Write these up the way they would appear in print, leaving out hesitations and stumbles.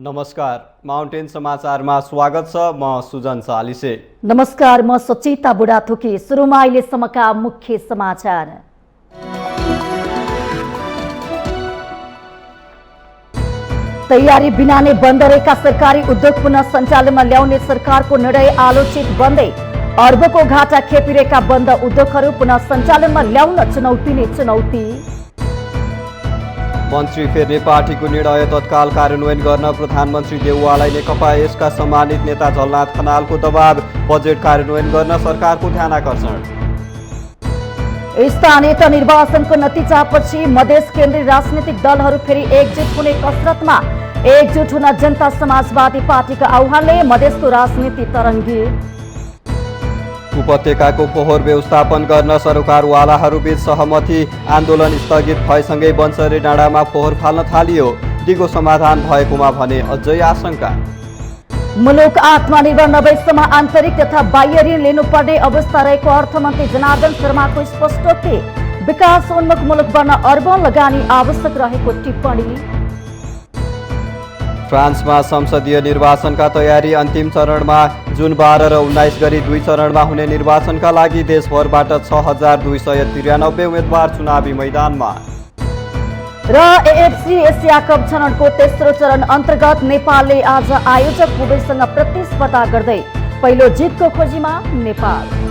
नमस्कार, माउन्टेन समाचारमा स्वागत छ। म सुजन चालिसे। नमस्कार, म सचेता बुढाथोकी। सुरुमा अहिलेसम्मका मुख्य समाचार। तयारी बिना नै बन्द रहेका सरकारी उद्योग पुनः सञ्चालनमा ल्याउने सरकारको निर्णय आलोचित बन्दै। अर्बको घाटा खेपिरहेका बन्द उद्योगहरू पुनः सञ्चालनमा ल्याउन चुनौती नै चुनौती। मन्त्री फेर्ने पार्टीको निर्णय तत्काल कार्यान्वयन गर्न प्रधानमन्त्री देउवालाई नेकपा यसका सम्मानित नेता झलनाथ खनालको दबाव। बजेट कार्यान्वयन गर्न सरकारको ध्यानाकर्षण। स्थानीय निर्वाचनको नतिजापछि मधेस केन्द्रीय राजनीतिक दलहरू फेरि एकजुट हुने कसरतमा। एकजुट हुन जनता समाजवादी पार्टीको आह्वानले मधेसको राजनीति तरङ्गित। उपत्यकाको फोहोर व्यवस्थापन गर्न सरकारवालाहरूबीच सहमति। आन्दोलन स्थगित भएसँगै बन्सरे डाँडामा फोहोर फाल्न थालियो। दिगो समाधान भएकोमा भने अझै आशंका। मुलुक आत्मनिर्भर नभएसम्म आन्तरिक तथा बाह्य ऋण लिनुपर्ने अवस्था रहेको अर्थमन्त्री जनार्दन शर्माको स्पष्टोक्ति। विकासोन्मुख मुलुक बन्न अर्बौं लगानी आवश्यक रहेको टिप्पणी। फ्रान्समा संसदीय निर्वाचनका तयारी अन्तिम चरणमा। जुन 12 र 19 गरी 2 चरणमा हुने निर्वाचनका लागि देशभरबाट 6293 उम्मेदवार चुनावी मैदानमा। र एएफसी एसिया कप छनौटको तेस्रो चरण अन्तर्गत नेपालले आज आयोजक हुबेसँग प्रतिस्पर्धा गर्दै पहिलो जितको खोजीमा नेपाल।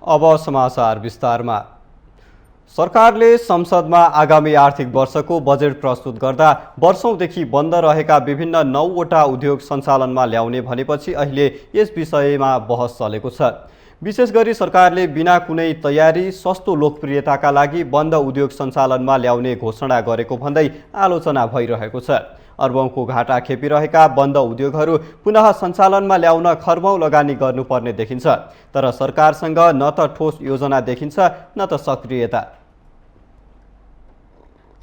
अब समाचार विस्तारमा। सरकारले संसदमा आगामी आर्थिक वर्षको बजेट प्रस्तुत गर्दा वर्षौंदेखि बन्द रहेका विभिन्न 9वटा उद्योग सञ्चालनमा ल्याउने भनेपछि अहिले यस विषयमा बहस चलेको छ। विशेष गरी सरकारले बिना कुनै तयारी सस्तो लोकप्रियताका लागि बन्द उद्योग सञ्चालनमा ल्याउने घोषणा गरेको भन्दै आलोचना भइरहेको छ। अर्बौंको घाटा खेपिरहेका बन्द उद्योगहरू पुनः सञ्चालनमा ल्याउन खर्बौं लगानी गर्नुपर्ने देखिन्छ। तर सरकारसँग न त ठोस योजना देखिन्छ न त सक्रियता।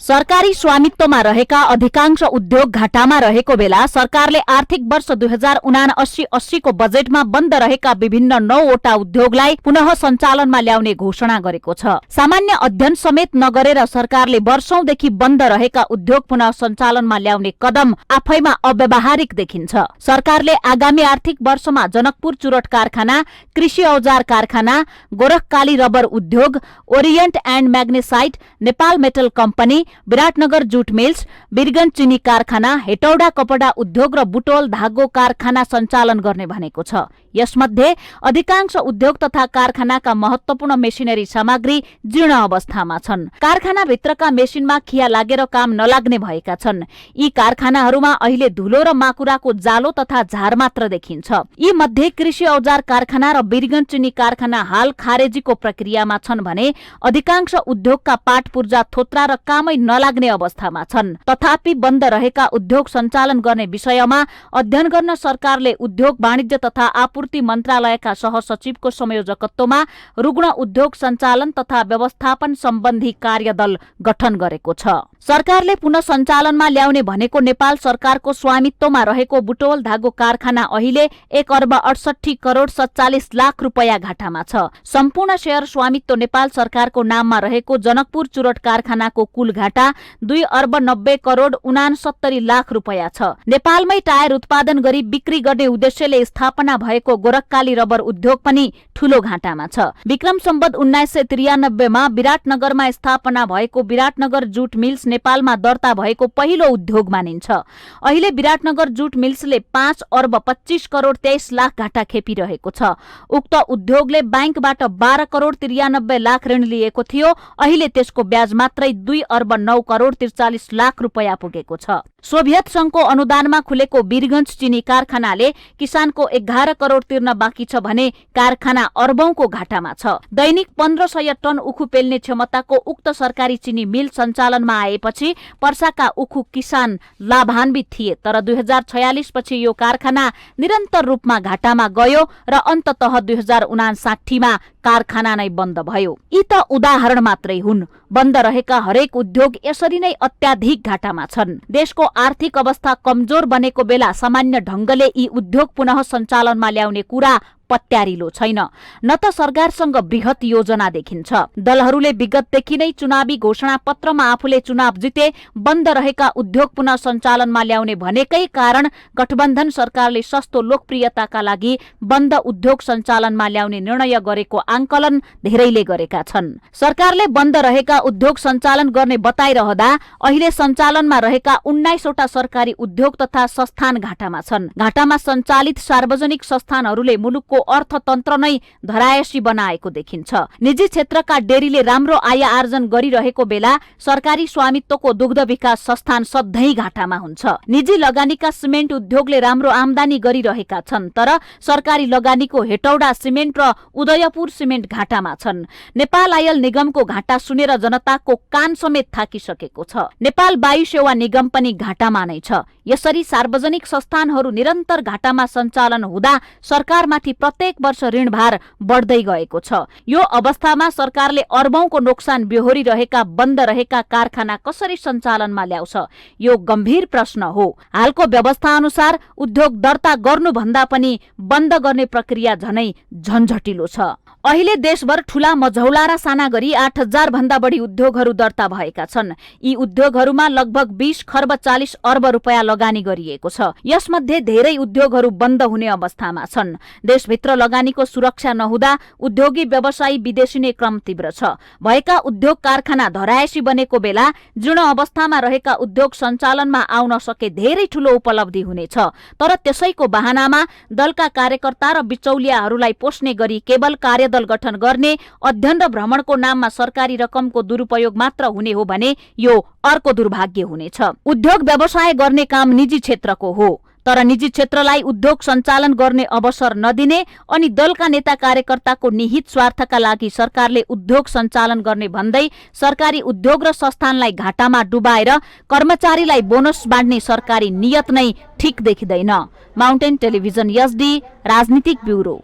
सरकारी स्वामित्वमा रहेका अधिकांश उद्योग घाटामा रहेको बेला सरकारले आर्थिक वर्ष 2079-80 को बजेटमा बन्द रहेका विभिन्न 9वटा उद्योगलाई पुनः सञ्चालनमा ल्याउने घोषणा गरेको छ। सामान्य अध्ययन समेत नगरेर सरकारले वर्षौंदेखि बन्द रहेका उद्योग पुनः सञ्चालनमा ल्याउने कदम आफैमा अव्यावहारिक देखिन्छ। सरकारले आगामी आर्थिक वर्षमा जनकपुर चुरट कारखाना, कृषि औजार कारखाना, गोरखकाली रबर उद्योग, orient and magnesite, Nepal metal company, Biratnagar jute mills, Birgunj चिनी कारखाना, हेटौडा कपडा उद्योग र बुटोल धागो कारखाना सञ्चालन गर्ने भनेको छ। यसमध्ये अधिकांश उद्योग तथा कारखानाका महत्वपूर्ण मेसिनरी सामग्री जीर्ण अवस्थामा छन्। कारखानाभित्रका मेसिनमा खिया लागेर काम नलाग्ने भएका छन्। यी कारखानाहरूमा अहिले धुलो र माकुराको जालो तथा झार मात्र देखिन्छ। यी मध्ये कृषि औजार कारखाना र बिरगञ्ज चिनी कारखाना हाल खारेजीको प्रक्रियामा छन् भने अधिकांश उद्योगका पाट पूर्जा थोत्रा र कामै नलाग्ने अवस्थामा छन्। तथापि बन्द रहेका उद्योग सञ्चालन गर्ने विषयमा अध्ययन गर्न सरकारले उद्योग वाणिज्य तथा आपूर्ति मन्त्रालयका सहसचिवको संयोजकत्वमा रुग्ण उद्योग सञ्चालन तथा व्यवस्थापन सम्बन्धी कार्यदल गठन गरेको छ। सरकारले पुनः सञ्चालनमा ल्याउने भनेको नेपाल सरकारको स्वामित्वमा रहेको बुटोल धागो कारखाना अहिले 1 अर्ब 68 करोड 47 लाख रुपैयाँ घाटामा छ। सम्पूर्ण शेयर स्वामित्व नेपाल सरकारको नाममा रहेको जनकपुर चुरट कारखानाको कुल घाटा 2 अर्ब 90 करोड 69 लाख रुपैयाँ छ। नेपालमै टायर उत्पादन गरी बिक्री गर्ने उद्देश्यले स्थापना भएको गोरखकाली रबर उद्योग पनि ठूलो घाटामा छ। विक्रम सम्वत 1993 मा विराटनगरमा स्थापना भएको विराटनगर जुट मिल्स नेपालमा दर्ता भएको पहिलो उद्योग मानिन्छ। अहिले विराटनगर जुट मिल्सले 5 अर्ब 25 करोड 23 लाख घाटा खेपिरहेको छ। उक्त उद्योगले बैंकबाट 12 करोड 93 लाख ऋण लिएको थियो। अहिले त्यसको ब्याज मात्रै 2 अर्ब 9 करोड 43 लाख रुपैयाँ पुगेको छ। सोभियत संघको अनुदानमा खुलेको बिरगञ्ज चिनी कारखानाले किसानको 11 करोड तिर्न बाँकी छ भने कारखाना अर्बौंको घाटामा छ। दैनिक 1500 टन उखु पेल्ने क्षमताको उक्त सरकारी चिनी मिल सञ्चालनमा आएपछि पर्साका उखु किसान लाभान्वित थिए। तर 2046 पछि यो कारखाना निरन्तर रूपमा घाटामा गयो र अन्ततः 2059 मा कारखाना नै बन्द भयो। यी त उदाहरण मात्रै हुन्। बन्द रहेका हरेक उद्योग यसरी नै अत्याधिक घाटामा छन्। देशको आर्थिक अवस्था कमजोर बनेको बेला सामान्य ढंगले यी उद्योग पुनः सञ्चालनमा ल्याउने कुरा पत्यारिलो छैन, न त सरकारसँग बृहत योजना देखिन्छ। दलहरूले विगतदेखि नै चुनावी घोषणा पत्रमा आफूले चुनाव जिते बन्द रहेका उद्योग पुनः सञ्चालनमा ल्याउने भनेकै कारण गठबन्धन सरकारले सस्तो लोकप्रियताका लागि बन्द उद्योग सञ्चालनमा ल्याउने निर्णय गरेको आंकलन धेरैले गरेका छन्। सरकारले बन्द रहेका उद्योग सञ्चालन गर्ने बताइरहँदा अहिले सञ्चालनमा रहेका 19 वटा सरकारी उद्योग तथा संस्थान घाटामा छन्। घाटामा सञ्चालित सार्वजनिक संस्थानहरूले मुलुकको अर्थतन्त्र नै धरायसी बनाएको देखिन्छ। निजी क्षेत्रका डेरीले राम्रो आय आर्जन गरिरहेको बेला सरकारी स्वामित्वको दुग्ध विकास संस्थान सधैँ घाटामा हुन्छ। निजी लगानीका सिमेन्ट उद्योगले राम्रो आमदानी गरिरहेका छन्, तर सरकारी लगानीको हेटौडा सिमेन्ट र उदयपुर सिमेन्ट घाटामा छन्। नेपाल आयल निगमको घाटा सुनेर जनताको कान समेत थाकिसकेको छ। नेपाल वायु सेवा निगम पनि घाटामा नै छ। यसरी सार्वजनिक संस्थानहरू निरन्तर घाटामा सञ्चालन हुँदा सरकारमाथि प्रत्येक वर्ष ऋणभार बढ्दै गएको छ। यो अवस्थामा सरकारले अर्बौंको नोक्सान बेहोरिरहेका बन्द रहेका कारखाना कसरी सञ्चालनमा ल्याउँछ? यो गम्भीर प्रश्न हो। हालको व्यवस्था अनुसार उद्योग दर्ता गर्नुभन्दा पनि बन्द गर्ने प्रक्रिया झनै झन्झटिलो छ। अहिले देशभर ठूला मझौला र साना गरी 8000 भन्दा बढी उद्योगहरू दर्ता भएका छन्। यी उद्योगहरूमा लगभग 20 खर्ब 40 अर्ब रुपैयाँ लगानी गरिएको छ। यसमध्ये धेरै उद्योगहरू बन्द हुने अवस्थामा छन्। देशभित्र लगानीको सुरक्षा नहुँदा उद्योगी व्यवसायी विदेशिने क्रम तीव्र छ। भएका उद्योग कारखाना धरायसी बनेको बेला जीर्ण अवस्थामा रहेका उद्योग सञ्चालनमा आउन सके धेरै ठूलो उपलब्धि हुनेछ। तर त्यसैको बहानामा दलका कार्यकर्ता र बिचौलियाहरूलाई पोष्ने गरी केवल कार्यदल गठन गर्ने, अध्ययन र भ्रमणको नाममा सरकारी रकमको दुरुपयोग मात्र हुने हो भने यो अर्को दुर्भाग्य हुनेछ। उद्योग व्यवसाय गर्ने काम निजी क्षेत्रको हो, तर निजी क्षेत्रलाई उद्योग सञ्चालन गर्ने अवसर नदिने अनि दलका नेता कार्यकर्ताको निहित स्वार्थका लागि सरकारले उद्योग सञ्चालन गर्ने भन्दै सरकारी उद्योग र संस्थानलाई घाटामा डुबाएर कर्मचारीलाई बोनस बाँड्ने सरकारी नियत नै ठिक देखिँदैन। माउन्टेन टेलिभिजन एसडी राजनीतिक ब्युरो।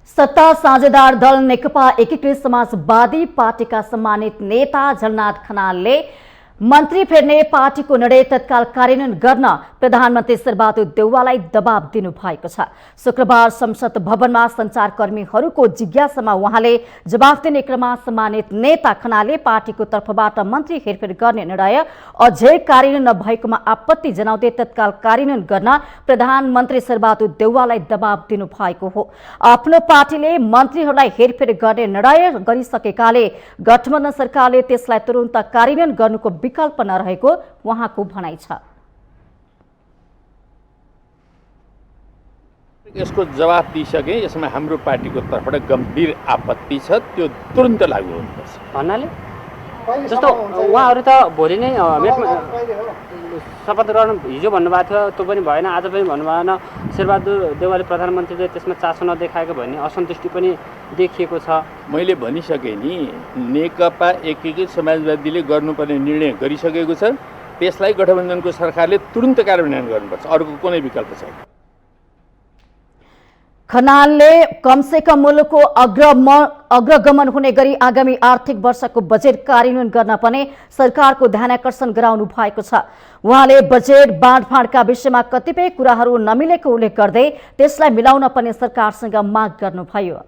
सत्ता साझेदार दल नेकपा एकीकृत समाजवादी पार्टीका सम्मानित नेता झलनाथ खनालले मन्त्री फेर्ने पार्टीको निर्णय तत्काल कार्यान्वयन गर्न प्रधानमन्त्री शेरबहादुर देउवालाई दबाब दिनु भएको छ। शुक्रबार संसद भवनमा सञ्चारकर्मीहरूको जिज्ञासामा उहाँले जवाफ दिने क्रममा सम्मानित नेता खनालले पार्टीको तर्फबाट मन्त्री हेरफेर गर्ने निर्णय अझै कार्यान्वयन नभएकोमा आपत्ति जनाउँदै तत्काल कार्यान्वयन गर्न प्रधानमन्त्री शेरबहादुर देउवालाई दबाब दिनु भएको हो। आफ्नो पार्टीले मन्त्रीहरूलाई हेरफेर गर्ने निर्णय गरिसकेकाले गठबन्धन सरकारले त्यसलाई तुरुन्त कार्यान्वयन गर्नुको विकल्प नरहेको उहाँको भनाइ छ। यसको जवाफ दिइसके यसमा हाम्रो पार्टीको तर्फबाट गम्भीर आपत्ति छ, त्यो तुरुन्त लागू हुनुपर्छ। भन्नाले जस्तो उहाँहरू त भोलि नै शपथ ग्रहण हिजो भन्नुभएको थियो, त्यो पनि भएन, आज पनि भन्नु भएन। शेरबहादुर देउवाले प्रधानमन्त्रीले त्यसमा चासो नदेखाएको भन्ने असन्तुष्टि पनि देखिएको छ। मैले भनिसकेँ नि, नेकपा एकीकृत समाजवादीले गर्नुपर्ने निर्णय गरिसकेको छ, त्यसलाई गठबन्धनको सरकारले तुरुन्त कार्यान्वयन गर्नुपर्छ, अर्को कुनै विकल्प छैन। खनालले कमसेकम मुलुकको अग्रगमन हुने गरी आगामी आर्थिक वर्षको बजेट कार्यान्वयन गर्न पनि सरकारको ध्यानाकर्षण गराउनु भएको छ। उहाँले बजेट बाँडफाँडका विषयमा कतिपय कुराहरू नमिलेको उल्लेख गर्दै त्यसलाई मिलाउन पनि सरकारसँग माग गर्नुभयो।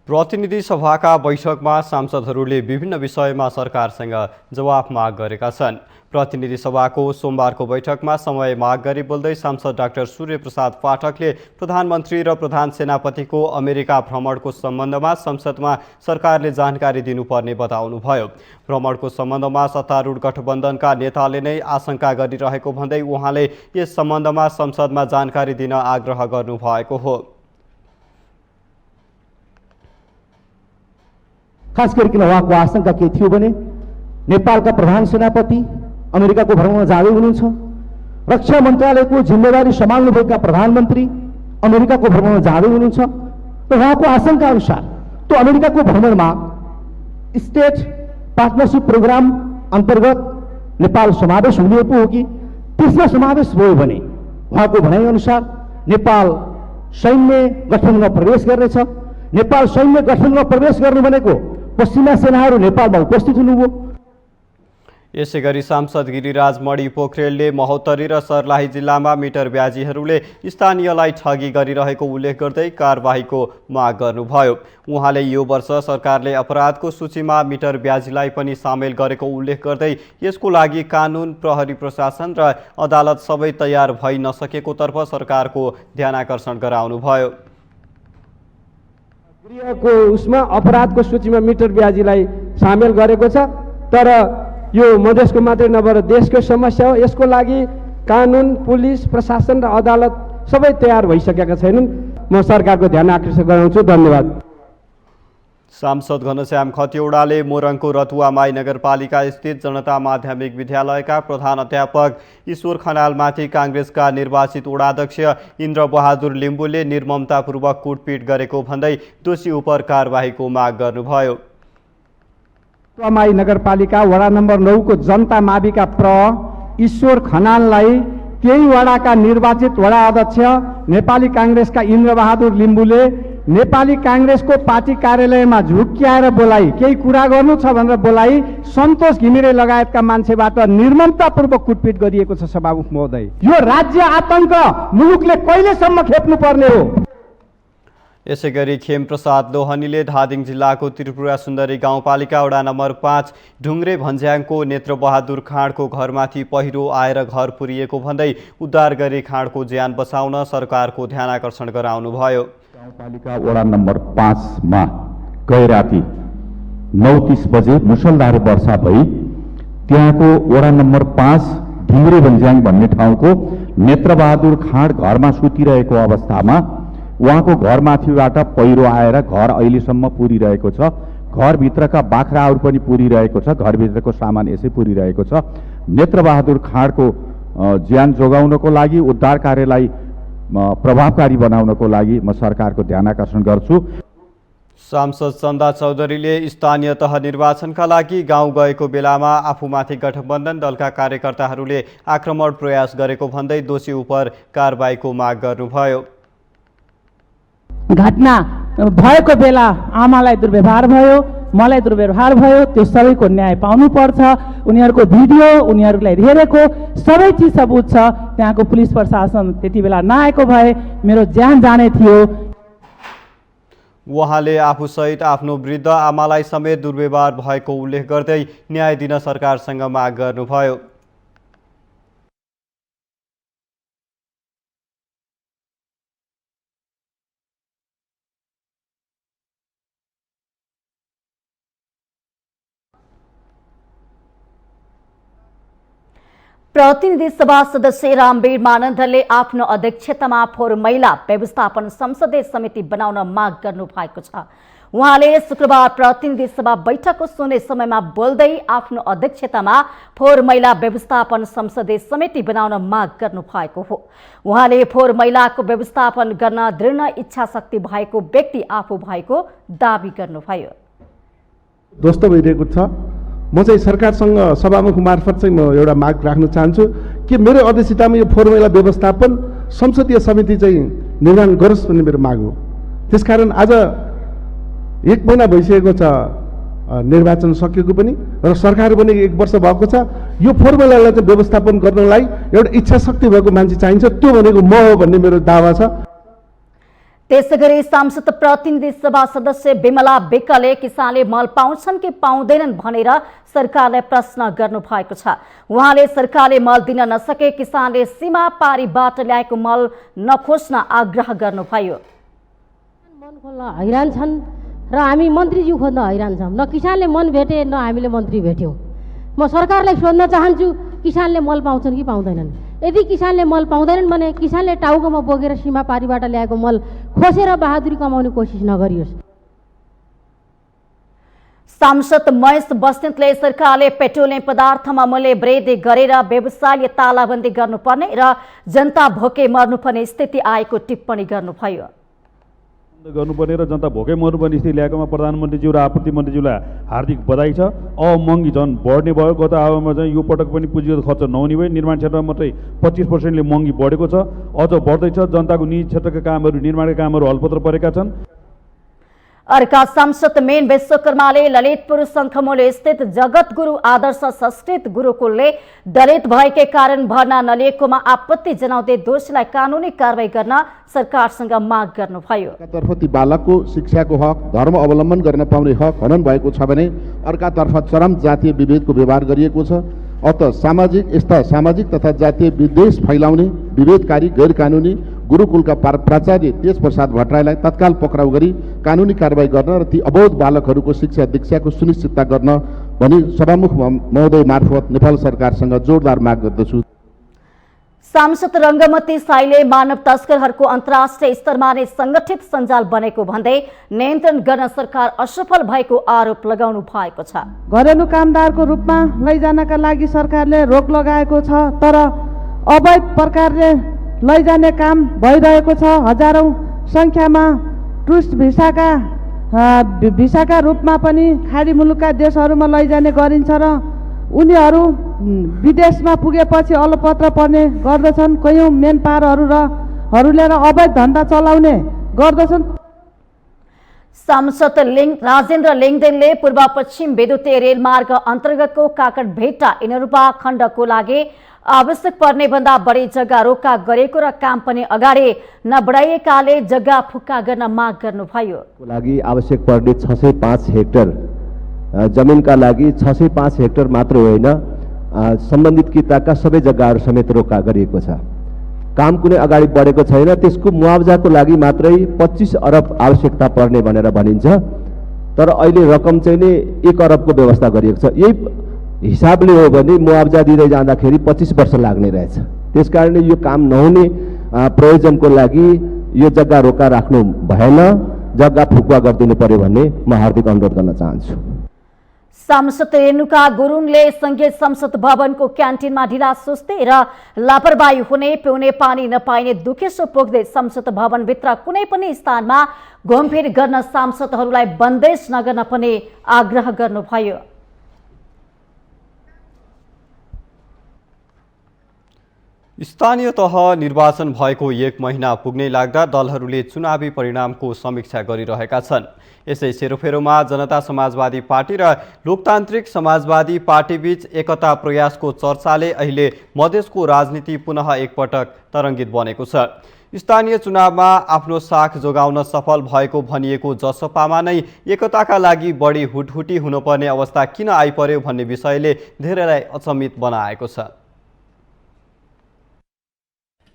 प्रतिनिधि सभाका बैठकमा सांसदहरूले विभिन्न विषयमा सरकारसँग जवाफ माग गरेका छन्। प्रतिनिधि सभाको सोमबारको बैठकमा समय माग गरी बोल्दै सांसद डाक्टर सूर्य प्रसाद पाठकले प्रधानमन्त्री र प्रधान सेनापतिको अमेरिका भ्रमणको सम्बन्धमा संसदमा सरकारले जानकारी दिनुपर्ने बताउनुभयो। भ्रमणको सम्बन्धमा सत्तारूढ गठबन्धनका नेताले नै आशंका गरिरहेको भन्दै उहाँले यस सम्बन्धमा संसदमा जानकारी दिन आग्रह गर्नुभएको हो। खास गरिकन उहाँको आशंका के थियो भने नेपालका प्रधान सेनापति अमेरिकाको भ्रमणमा जाँदै हुनुहुन्छ, रक्षा मन्त्रालयको जिम्मेवारी सम्हाल्नुभएका प्रधानमन्त्री अमेरिकाको भ्रमणमा जाँदै हुनुहुन्छ र उहाँको आशंका अनुसार त्यो अमेरिकाको भ्रमणमा स्टेट पार्टनरशिप प्रोग्राम अन्तर्गत नेपाल समावेश हुने पो हो कि त्यसमा समावेश भयो भने उहाँको भनाइअनुसार नेपाल सैन्य गठबन्धनमा प्रवेश गर्नेछ। नेपाल सैन्य गठबन्धनमा प्रवेश गर्नु भनेको पश्चिमा सेनाहरू नेपालमा उपस्थित हुनुभयो। यसै गरी सांसद गिरिराज मणि पोखरेलले महोत्तरी र सर्लाही जिल्लामा मिटर ब्याजीहरूले स्थानीयलाई ठगी गरिरहेको उल्लेख गर्दै कारबाहीको माग गर्नुभयो। उहाँले यो वर्ष सरकारले अपराधको सूचीमा मिटर ब्याजीलाई पनि सामेल गरेको उल्लेख गर्दै यसको लागि कानुन, प्रहरी प्रशासन र अदालत सबै तयार भइ नसकेको तर्फ सरकारको ध्यानाकर्षण गराउनुभयो। गृहको उसमा अपराधको सूचीमा मिटर ब्याजीलाई सामेल गरेको छ, तर यो मधेसको मात्रै नभएर देशको समस्या हो। यसको लागि कानुन, पुलिस, प्रशासन र अदालत सबै तयार भइसकेका छैनन्। म सरकारको ध्यान आकर्षण गराउँछु। धन्यवाद। सांसद घनश्याम खतिवड़ाले मोरङको रतुवामाई नगरपालिका स्थित जनता माध्यमिक विद्यालयका प्रधान अध्यापक ईश्वर खनालमाथि काङ्ग्रेसका निर्वाचित वडाध्यक्ष इन्द्रबहादुर लिम्बुले निर्ममतापूर्वक कुटपिट गरेको भन्दै दोषी उप कारबाहीको माग गर्नुभयो। रतुवामाई नगरपालिका वडा नम्बर 9 को जनता माविका ईश्वर खनाललाई त्यही वडाका निर्वाचित वडा अध्यक्ष नेपाली काङ्ग्रेसका इन्द्रबहादुर लिम्बुले नेपाली काङ्ग्रेसको पार्टी कार्यालयमा झुक्क्याएर बोलाई, केही कुरा गर्नु छ भनेर बोलाई सन्तोष घिमिरे लगायतका मान्छेबाट निर्ममतापूर्वक कुटपिट गरिएको छ। सभामुख महोदय, यो राज्य आतंक मुलुकले कहिलेसम्म खेप्नु पर्ने हो? यसै गरी खेमप्रसाद लोहनीले धादिङ जिल्लाको त्रिपुरा सुन्दरी गाउँपालिका वडा नम्बर 5 ढुङ्ग्रे भन्ज्याङको नेत्रबहादुर खाँडको घरमाथि पहिरो आएर घर पुरिएको भन्दै उद्धार गरी खाँडको ज्यान बचाउन सरकारको ध्यानाकर्षण गराउनुभयो। गाउँपालिका वडा नम्बर 5 मा गए राति 9:30 बजे मुसलधारे वर्षा भई त्यहाँको वडा नम्बर 5 ढुङ्ग्रे भन्ज्याङ भन्ने ठाउँको नेत्रबहादुर खाँड घरमा सुतिरहेको अवस्थामा उहाँको घरमाथिबाट पहिरो आएर घर अहिलेसम्म पुरिरहेको छ। घरभित्रका बाख्राहरू पनि पुरिरहेको छ, घरभित्रको सामान यसै पुरिरहेको छ। नेत्रबहादुर खाँडको ज्यान जोगाउनको लागि, उद्धार कार्यलाई प्रभावकारी बनाउनको लागि म सरकारको ध्यानाकर्षण गर्छु। सांसद चन्दा चौधरीले स्थानीय तह निर्वाचनका लागि गाउँ गएको बेलामा आफूमाथि गठबन्धन दलका कार्यकर्ताहरूले आक्रमण प्रयास गरेको भन्दै दोषी उप कारबाहीको माग गर्नुभयो। घटना भएको बेला आमालाई दुर्व्यवहार भयो, मलाई दुर्व्यवहार भयो, त्यो सबैको न्याय पाउनुपर्छ। उनीहरूको भिडियो, उनीहरूलाई हेरेको सबै चिज सबुत छ। त्यहाँको पुलिस प्रशासन त्यति बेला नआएको भए मेरो ज्यान जाने थियो। उहाँले आफूसहित आफ्नो वृद्ध आमालाई समेत दुर्व्यवहार भएको उल्लेख गर्दै न्याय दिन सरकारसँग माग गर्नुभयो। प्रतिनिधि सभा सदस्य रामवीर मानन्दले आफ्नो अध्यक्षतामा फोहोर मैला व्यवस्थापन संसदीय समिति बनाउन माग गर्नु भएको छ। उहाँले शुक्रबार प्रतिनिधि सभा बैठकको सुन्ने समयमा बोल्दै आफ्नो अध्यक्षतामा फोहोर मैला व्यवस्थापन संसदीय समिति बनाउन माग गर्नु भएको हो। उहाँले फोहोर मैलाको व्यवस्थापन गर्न दृढ इच्छा शक्ति भएको व्यक्ति आफू भएको दावी गर्नुभयो। ध्वस्त भइरहेको छ। म चाहिँ सरकारसँग सभामुख मार्फत चाहिँ म एउटा माग राख्न चाहन्छु कि मेरो अध्यक्षतामा यो फोहोर मैला व्यवस्थापन संसदीय समिति चाहिँ निर्माण गरोस् भन्ने मेरो माग हो। त्यसकारण आज 1 महिना भइसकेको छ निर्वाचन सकिएको पनि र सरकार पनि 1 वर्ष भएको छ। यो फोहोर मैलालाई चाहिँ व्यवस्थापन गर्नलाई एउटा इच्छा शक्ति भएको मान्छे चाहिन्छ, त्यो भनेको म हो भन्ने मेरो दावा छ। त्यसैगरी सांसद प्रतिनिधि सभा सदस्य विमला विकले किसानले मल पाउँछन् कि पाउँदैनन् भनेर सरकारलाई प्रश्न गर्नु भएको छ। उहाँले सरकारले मल दिन नसके किसानले सीमा पारीबाट ल्याएको मल नखोज्न आग्रह गर्नुभयो। मन खोल्न हैरान छन् र हामी मन्त्रीज्यू खोज्न हैरान छौँ। न किसानले मन भेटे, न हामीले मन्त्री भेट्यौँ। म सरकारलाई सोध्न चाहन्छु, किसानले मल पाउँछन् कि पाउँदैनन्? यदि किसानले मल पाउँदैनन् भने किसानले टाउकोमा बोकेर सीमा पारीबाट ल्याएको मल खोसेर बहादुरी कमाउने कोसिस नगरियोस्। सांसद महेश बस्नेतले सरकारले पेट्रोलियम पदार्थमा मूल्य वृद्धि गरेर व्यवसायले तालाबन्दी गर्नुपर्ने र जनता भोकै मर्नुपर्ने स्थिति आएको टिप्पणी गर्नुभयो। गर्नुपर्ने र जनता भोकै मर्नुपर्ने स्थिति ल्याएकोमा प्रधानमन्त्रीज्यू र आपूर्ति मन्त्रीज्यूलाई हार्दिक बधाई छ। अब महँगी झन् बढ्ने भयो। गत आवमा चाहिँ यो पटक पनि पुँजीगत खर्च नहुने भयो। निर्माण क्षेत्रमा मात्रै 25%ले महँगी बढेको छ, अझ बढ्दैछ। जनताको निजी क्षेत्रका कामहरू, निर्माणका कामहरू हलपत्र परेका छन्। अर्का सांसद मेन विश्वकर्माले ललितपुर शङ्खमूल स्थित जगतगुरु आदर्श संस्कृत गुरुकुलले दलित भएकै कारण भर्ना नलिएकोमा आपत्ति जनाउँदै दोषीलाई कानुनी कारवाही गर्न सरकारसँग माग गर्नुभयो। तर्फ ती बालकको शिक्षाको हक, धर्म अवलम्बन गर्न पाउने हक हनन भएको छ भने अर्कातर्फ चरम जातीय विभेदको व्यवहार गरिएको छ। अत यस्ता सामाजिक तथा जातीय विद्वेष फैलाउने विभेदकारी गैर कानुनी गुरुकुलका प्राचार्य तेज प्रसाद भट्टराईलाई तत्काल पक्राउ गरी कानुनी कारवाही गर्न र ती अबोध बालकहरूको शिक्षा दीक्षाको सुनिश्चितता गर्न भनी सभामुख महोदय मार्फत नेपाल सरकारसँग जोरदार माग गर्दछु। सांसद रङ्गमती साईले मानव तस्करहरूको अन्तर्राष्ट्रिय स्तरमा नै संगठित सञ्जाल बनेको भन्दै नियन्त्रण गर्न सरकार असफल भएको आरोप लगाउनु भएको छ। घरेलु कामदारको रूपमा लैजानका लागि सरकारले रोक लगाएको छ, तर अवैध प्रकारले लैजाने काम भइरहेको छ। हजारौं संख्यामा टुरिस्ट भिसाका रूपमा पनि खाडी मुलुकका देशहरूमा लैजाने गरिन्छ र उनीहरू विदेशमा पुगेपछि अलपत्र पर्ने गर्दछन्। कयौं मेन पावरहरूले अवैध धन्दा चलाउने गर्दछन्। सांसद राजेन्द्र लिङदेनले पूर्व पश्चिम विद्युतीय रेलमार्ग अन्तर्गतको काकडभेट्टा इनरुपा खण्डको लागि आवश्यक पर्ने भन्दा बढी जग्गा रोका गरेको र काम पनि अगाडि नबढाइएकाले जग्गा फुक्का गर्न माग गर्नुभयो। लागि आवश्यक पर्ने 605 हेक्टर जमिनका लागि 605 हेक्टर मात्र होइन, सम्बन्धित किताका सबै जग्गाहरू समेत रोका गरिएको छ। काम कुनै अगाडि बढेको छैन। त्यसको मुआवजाको लागि मात्रै 25 अरब आवश्यकता पर्ने भनेर भनिन्छ, तर अहिले रकम चाहिँ नि 1 अरबको व्यवस्था गरिएको छ। यही हिसाबले हो भने मुआवजा दिँदै जाँदाखेरि 25 वर्ष लाग्ने रहेछ। त्यसकारणले यो काम नहुने प्रयोजनको लागि यो जग्गा रोका राख्नु भएन, जग्गा फुकुवा गरिदिनु पर्यो भन्ने म हार्दिक अनुरोध गर्न चाहन्छु। सांसद रेणुका गुरुङले संघीय संसद भवनको क्यान्टिनमा ढिला सुस्ती र लापरवाही हुने, पिउने पानी नपाइने दुखेसो पोख्दै संसद भवनभित्र कुनै पनि स्थानमा घुमफिर गर्न सांसदहरूलाई बन्देज नगर्न पनि आग्रह गर्नुभयो। स्थानीय तह निर्वाचन भएको 1 महिना पुग्नै लाग्दा दलहरूले चुनावी परिणामको समीक्षा गरिरहेका छन्। यसै सेरोफेरोमा जनता समाजवादी पार्टी र लोकतान्त्रिक समाजवादी पार्टीबीच एकता प्रयासको चर्चाले अहिले मधेसको राजनीति पुनः एकपटक तरङ्गित बनेको छ। स्थानीय चुनावमा आफ्नो साख जोगाउन सफल भएको भनिएको जसपामा नै एकताका लागि बढी हुटहुटी हुनुपर्ने अवस्था किन आइपर्यो भन्ने विषयले धेरैलाई अचम्मित बनाएको छ।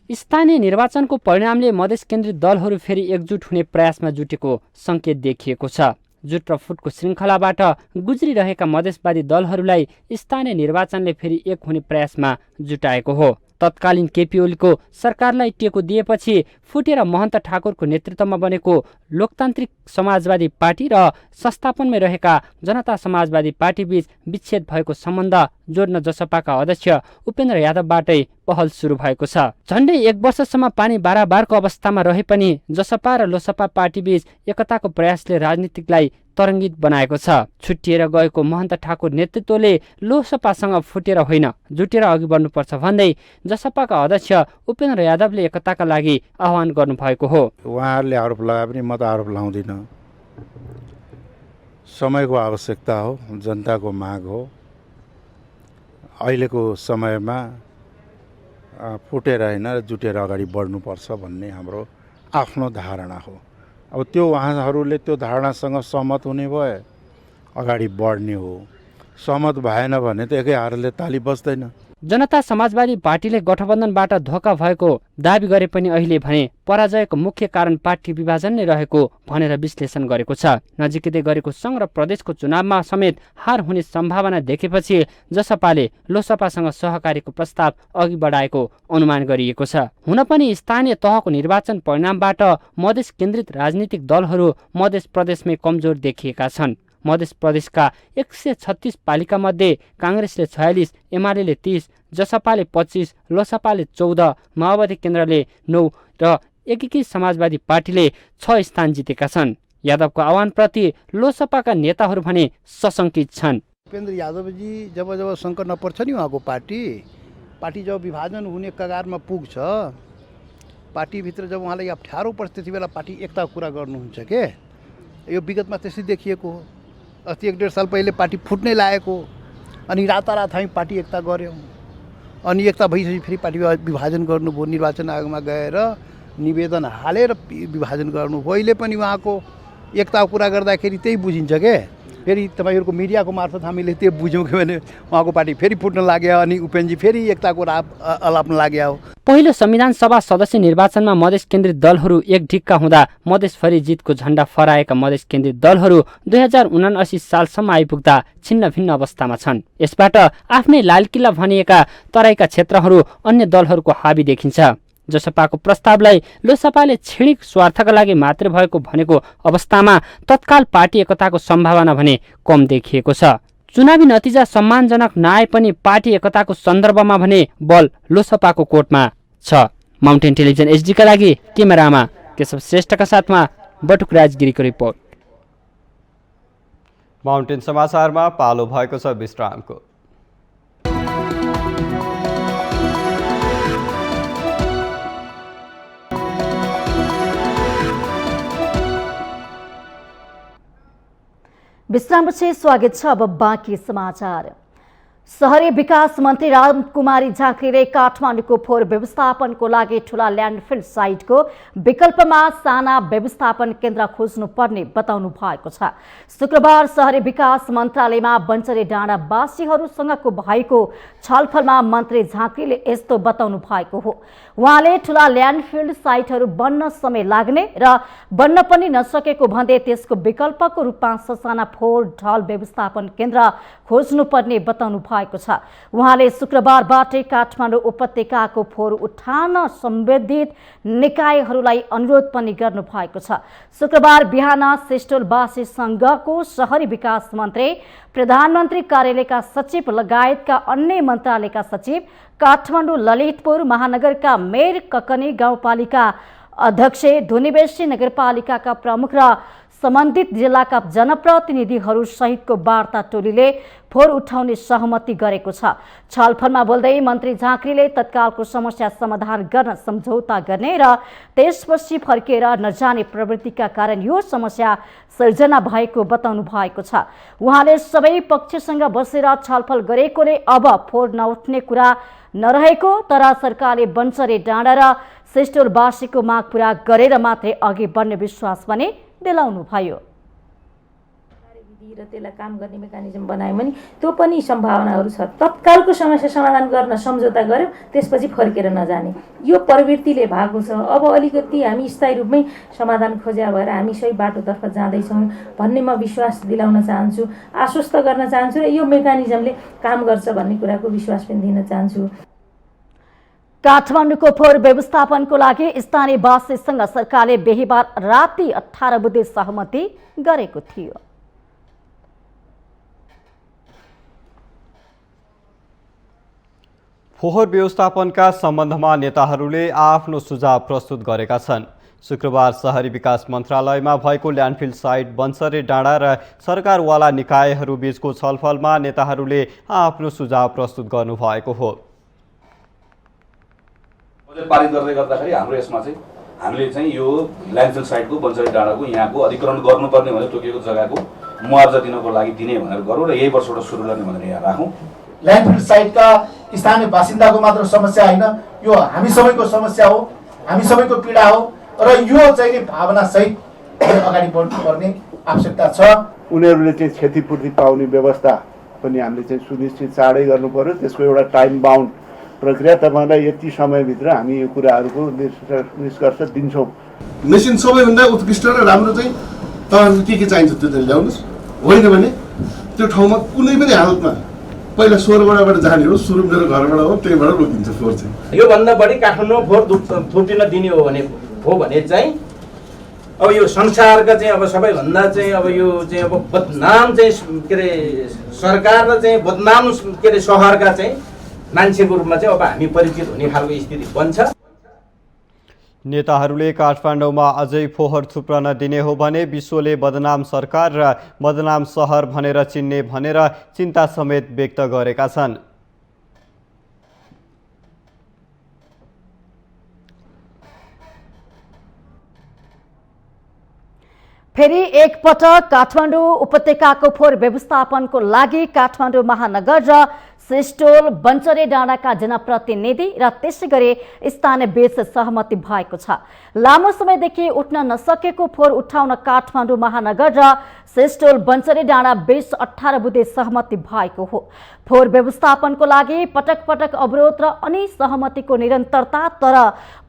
स्थानीय निर्वाचनको परिणामले मधेस केन्द्रित दलहरू फेरि एकजुट हुने प्रयासमा जुटेको सङ्केत देखिएको छ। जुट र फुटको श्रृङ्खलाबाट गुज्रिरहेका मधेसवादी दलहरूलाई स्थानीय निर्वाचनले फेरि एक हुने प्रयासमा जुटाएको हो। तत्कालीन केपी ओलीको सरकारलाई टेको दिएपछि फुटेर महन्त ठाकुरको नेतृत्वमा बनेको लोकतान्त्रिक समाजवादी पार्टी र संस्थापनमै रहेका जनता समाजवादी पार्टीबीच विच्छेद भएको सम्बन्ध जोड्न जसपाका अध्यक्ष उपेन्द्र यादवबाटै पहल सुरु भएको छ। झन्डै 1 वर्षसम्म पानी बाराबारको अवस्थामा रहे पनि जसपा र लोसपा पार्टीबीच एकताको प्रयासले राजनीतिकलाई तरङ्गित बनाएको छ। छुट्टिएर गएको महन्त ठाकुर नेतृत्वले लोसपासँग फुटेर होइन जुटेर अघि बढ्नुपर्छ भन्दै जसपाका अध्यक्ष उपेन्द्र यादवले एकताका लागि आह्वान गर्नुभएको हो। उहाँहरूले आरोप लगाए पनि म त आरोप लाउँदिनँ। समयको आवश्यकता हो, जनताको माग हो। अहिलेको समयमा फुटेर होइन जुटेर अगाडि बढ्नुपर्छ भन्ने हाम्रो आफ्नो धारणा हो। अब त्यो उहाँहरूले त्यो धारणासँग सहमत हुने भए अगाडि बढ्ने हो, सहमत भएन भने त एकै हारले ताली बज्दैन। जनता समाजवादी पार्टीले गठबन्धनबाट धोका भएको दाबी गरे पनि अहिले भने पराजयको मुख्य कारण पार्टी विभाजन नै रहेको भनेर विश्लेषण गरेको छ। नजिकै गरेको सङ्घ र प्रदेशको चुनावमा समेत हार हुने सम्भावना देखेपछि जसपाले लोसपासँग सहकारीको प्रस्ताव अघि बढाएको अनुमान गरिएको छ। हुन पनि स्थानीय तहको निर्वाचन परिणामबाट मधेस केन्द्रित राजनीतिक दलहरू मधेस प्रदेशमै कमजोर देखिएका छन्। मधेस प्रदेशका 136 पालिका मध्ये काङ्ग्रेसले 46, एमाले 30, जसपाले 25, लोसपाले 14, माओवादी केन्द्रले 9 र एकीकृत समाजवादी पार्टीले 6 स्थान जितेका छन्। यादवको आह्वानप्रति लोसपाका नेताहरू भने सशंकित छन्। उपेन्द्र यादवजी जब सङ्कट नपर्छ नि उहाँको पार्टी जब विभाजन हुने कगारमा पुग्छ, पार्टीभित्र जब उहाँलाई अप्ठ्यारो पर्छ त्यति बेला पार्टी एकताको कुरा गर्नुहुन्छ के। यो विगतमा त्यसै देखिएको हो। अस्ति 1.5 साल पहिले पार्टी फुट्नै लागेको, अनि रातारात हामी पार्टी एकता गऱ्यौँ, अनि एकता भइसकेपछि फेरि पार्टी विभाजन गर्नुभयो। निर्वाचन आयोगमा गएर निवेदन हालेर विभाजन गर्नुभयो। अहिले पनि उहाँको एकताको कुरा गर्दाखेरि त्यही बुझिन्छ के। फेरि तपाईँहरूको मिडियाको मार्फत हामीले त्यो बुझ्यौँ कि भने उहाँको पार्टी फेरि फुट्न लाग्यो, अनि उपेन्द्रजी फेरि एकताको अलाप्न लाग्यो हो। पहिलो संविधान सभा सदस्य निर्वाचनमा मधेस केन्द्रित दलहरू एक ढिक्का हुँदा मधेसभरि जितको झण्डा फहराएका मधेस केन्द्रित दलहरू 2079 सालसम्म आइपुग्दा छिन्न भिन्न अवस्थामा छन्। यसबाट आफ्नै लालकिल्ला भनिएका तराईका क्षेत्रहरू अन्य दलहरूको हाबी देखिन्छ। जसपाको प्रस्तावलाई लोसपाले क्षणिक स्वार्थका लागि मात्र भएको भनेको अवस्थामा तत्काल पार्टी एकताको सम्भावना भने कम देखिएको छ। चुनावी नतिजा सम्मानजनक नआए पनि पार्टी एकताको सन्दर्भमा भने बल लोसपाको कोर्टमा छ। माउन्टेन टेलिभिजन एचडी का लागि क्यामेरामा केशव श्रेष्ठका साथमा बटुक राजगिरीको रिपोर्ट। माउन्टेन समाचारमा पालो भएको छ विश्रामको। विश्रामपछि स्वागत छ। अब बाँकी समाचार। शहरी विकास मन्त्री रामकुमारी झाँक्रीले काठमाडौँको फोहोर व्यवस्थापनको लागि ठूला ल्यान्डफिल साइटको विकल्पमा साना व्यवस्थापन केन्द्र खोज्नुपर्ने बताउनु भएको छ। शुक्रबार शहरी विकास मन्त्रालयमा बन्चरे डाँडावासीहरूसँगको भएको छलफलमा मन्त्री झाँक्रीले यस्तो बताउनु भएको हो। उहाँले ठूला ल्यान्डफिल साइटहरू बन्न समय लाग्ने र बन्न पनि नसकेको भन्दै त्यसको विकल्पको रूपमा ससाना फोहोर ढल व्यवस्थापन केन्द्र खोज्नुपर्ने बताउनु भएको छ। उहाँले शुक्रबारबाटै काठमाडौँ उपत्यकाको फोहोर उठान सम्बन्धित निकायहरूलाई अनुरोध पनि गर्नु भएको छ। शुक्रबार बिहान सिस्टोलवासी संघको शहरी विकास मन्त्री, प्रधानमन्त्री कार्यालयका सचिव लगायतका अन्य मन्त्रालयका सचिव, काठमाडौँ ललितपुर महानगरका मेयर, ककनी गाउँपालिका अध्यक्ष, धुनीबेसी नगरपालिकाका प्रमुख र सम्बन्धित जिल्लाका जनप्रतिनिधिहरू सहितको वार्ता टोलीले फोहोर उठाउने सहमति गरेको छ। छलफलमा बोल्दै मन्त्री झाँक्रीले तत्कालको समस्या समाधान गर्न सम्झौता गर्ने र त्यसपछि फर्केर नजाने प्रवृत्तिका कारण यो समस्या सृजना भएको बताउनु भएको छ। उहाँले सबै पक्षसँग बसेर छलफल गरेकोले अब फोहोर नउठ्ने कुरा नरहेको, तर सरकारले बन्चरे डाँडा र सिस्टोलवासीको माग पूरा गरेर मात्रै अघि बढ्ने विश्वास पनि दिलाउनु भयो। र त्यसलाई काम गर्ने मेकानिजम बनायो भने त्यो पनि सम्भावनाहरू छ। तत्कालको समस्या समाधान गर्न सम्झौता गर्यो, त्यसपछि फर्केर नजाने यो प्रवृत्तिले भएको छ। अब अलिकति हामी स्थायी रूपमै समाधान खोज्या भएर हामी सही बाटोतर्फ जाँदैछौँ भन्ने म विश्वास दिलाउन चाहन्छु, आश्वस्त गर्न चाहन्छु र यो मेकानिजमले काम गर्छ भन्ने कुराको विश्वास पनि दिन चाहन्छु। काठमाडौँको फोहोर व्यवस्थापनको लागि स्थानीयवासीसँग सरकारले बिहीबार राति 18 बजे सहमति गरेको थियो। फोहोर व्यवस्थापनका सम्बन्धमा नेताहरूले आफ्नो सुझाव प्रस्तुत गरेका छन्। शुक्रबार शहरी विकास मन्त्रालयमा भएको ल्यान्डफिल साइट बन्चरे डाँडा र सरकारवाला निकायहरू बीचको छलफलमा नेताहरूले आफ्नो सुझाव प्रस्तुत गर्नुभएको हो। पारित गर्दै गर्दाखेरि हाम्रो यसमा चाहिँ हामीले चाहिँ यो ल्यान्डफिल साइटको बन्चरे डाँडाको यहाँको अधिग्रहण गर्नुपर्ने भनेर तोकिएको जग्गाको मुआवजा दिनको लागि दिने भनेर गरौँ र यही वर्षबाट सुरु गर्ने भनेर यहाँ राखौँ। ल्यान्डफिल साइटका स्थानीय बासिन्दाको मात्र समस्या होइन, यो हामी सबैको समस्या हो, हामी सबैको पीडा हो र यो चाहिँ भावना सहित अगाडि बढ्नुपर्ने आवश्यकता छ। उनीहरूले चाहिँ क्षतिपूर्ति पाउने व्यवस्था पनि हामीले चाहिँ सुनिश्चित चाँडै गर्नु पर्यो। त्यसको एउटा टाइम बाउन्ड प्रक्रिया, तपाईँलाई यति समयभित्र हामी यो कुराहरूको निष्कर्ष दिन्छौँ। मेसिन सबैभन्दा उत्कृष्ट र राम्रो चाहिँ तपाईँहरूले के चाहिन्छ त्यो चाहिँ ल्याउनुहोस्, होइन भने त्यो ठाउँमा कुनै पनि हालतमा पहिला स्वरबाट जाने हो, सुरु मेरो घरबाट हो, त्यहीबाट रोकिन्छ फोहोर चाहिँ। योभन्दा बढी काठमाडौँमा फोहोर थुप्रिन दिने हो भने चाहिँ अब यो संसारका चाहिँ अब सबैभन्दा चाहिँ अब यो चाहिँ अब बदनाम चाहिँ के अरे सरकार र चाहिँ बदनाम के अरे सहरका चाहिँ मान्छेको रूपमा चाहिँ अब हामी परिचित हुने खालको स्थिति बन्छ। नेताहरूले काठमाडौँमा अझै फोहोर थुप्रन दिने हो भने विश्वले बदनाम सरकार र बदनाम सहर भनेर चिन्ने भनेर चिन्ता समेत व्यक्त गरेका छन्। फेरि एकपटक काठमाडौँ उपत्यकाको फोहोर व्यवस्थापनको लागि काठमाडौँ महानगर र सिस्टोल बन्चरे डाँडाका जनप्रतिनिधि र त्यसै गरी स्थानीय बीच सहमति भएको छ। लामो समयदेखि उठ्न नसकेको फोहोर उठाउन काठमाडौँ महानगर र सिस्टोल बन्चरे डाँडा बीच 18 बुँदे सहमति भएको हो। फोहोर व्यवस्थापनको लागि पटक पटक अवरोध र अनिसहमतिको निरन्तरता तर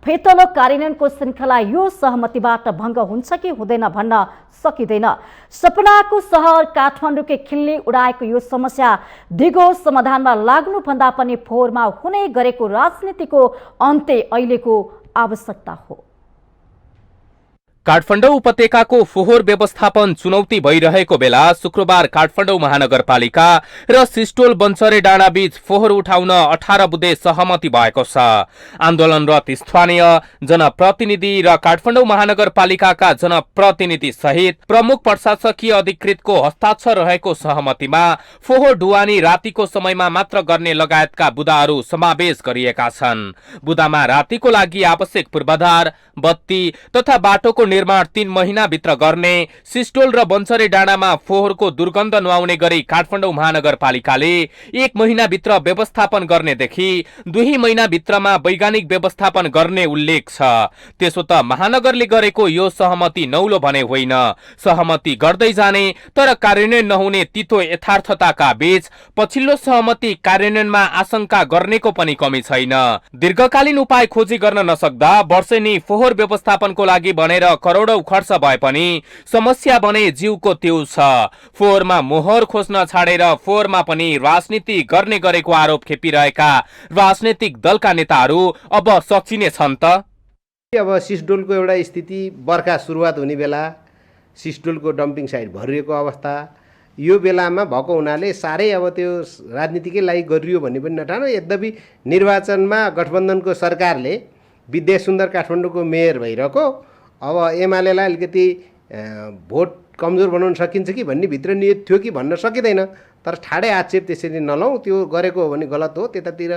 फेतलो कार्यान्वयनको श्रृङ्खला यो सहमतिबाट भङ्ग हुन्छ कि हुँदैन भन्न सकिँदैन। सपनाको सहर काठमाडौँकै खिल्ली उडाएको यो समस्या दिगो समाधानमा लाग्नुभन्दा पनि फोहोरमा हुने गरेको राजनीतिको अन्त्य अहिलेको आवश्यकता हो। काठमाडौँ उपत्यकाको फोहोर व्यवस्थापन चुनौती भइरहेको बेला शुक्रबार काठमाडौँ महानगरपालिका र सिस्टोल बन्चरे डाँडा बीच फोहोर उठाउन 18 बुँदे सहमति भएको छ। आन्दोलनरत स्थानीय जनप्रतिनिधि र काठमाडौँ महानगरपालिकाका जनप्रतिनिधि सहित प्रमुख प्रशासकीय अधिकृतको हस्ताक्षर रहेको सहमतिमा फोहोर ढुवानी रातिको समयमा मात्र गर्ने लगायतका बुदाहरू समावेश गरिएका छन्। बुदामा रातिको लागि आवश्यक पूर्वाधार, बत्ती तथा बाटोको निर्माण 3 महिनाभित्र गर्ने, सिस्टोल र बन्चरे डाँडामा फोहोरको दुर्गन्ध नुहाउने गरी काठमाडौँ महानगरपालिकाले 1 महिनाभित्र व्यवस्थापन गर्नेदेखि 2 महिनाभित्रमा वैज्ञानिक व्यवस्थापन गर्ने उल्लेख छ। त्यसो त महानगरले गरेको यो सहमति नौलो भने होइन। सहमति गर्दै जाने तर कार्यान्वयन नहुने तितो यथार्थताका बीच पछिल्लो सहमति कार्यान्वयनमा आशंका गर्नेको पनि कमी छैन। दीर्घकालीन उपाय खोजी गर्न नसक्दा वर्षेनी फोहोर व्यवस्थापनको लागि भनेर करोडौं खर्च भए पनि समस्या भने जीवको त्यो छ। फोहोरमा मोहर खोज्न छाडेर फोहोरमा पनि राजनीति गर्ने गरेको आरोप खेपिरहेका राजनीतिक दलका नेताहरू अब सचिने छन् त। अब सिस्टोलको एउटा स्थिति बर्खा सुरुवात हुने बेला सिस्टोलको डम्पिङ साइट भरिएको अवस्था यो बेलामा भएको हुनाले साह्रै अब त्यो राजनीतिकै लागि गरियो भन्ने पनि नठानो। यद्यपि निर्वाचनमा गठबन्धनको सरकारले विद्यासुन्दर काठमाडौँको मेयर भइरहेको अब एमालेलाई अलिकति भोट कमजोर बनाउन सकिन्छ कि भन्ने भित्र नियत थियो कि भन्न सकिँदैन। तर ठाडै आक्षेप त्यसरी नलौँ, त्यो गरेको हो भने गलत हो, त्यतातिर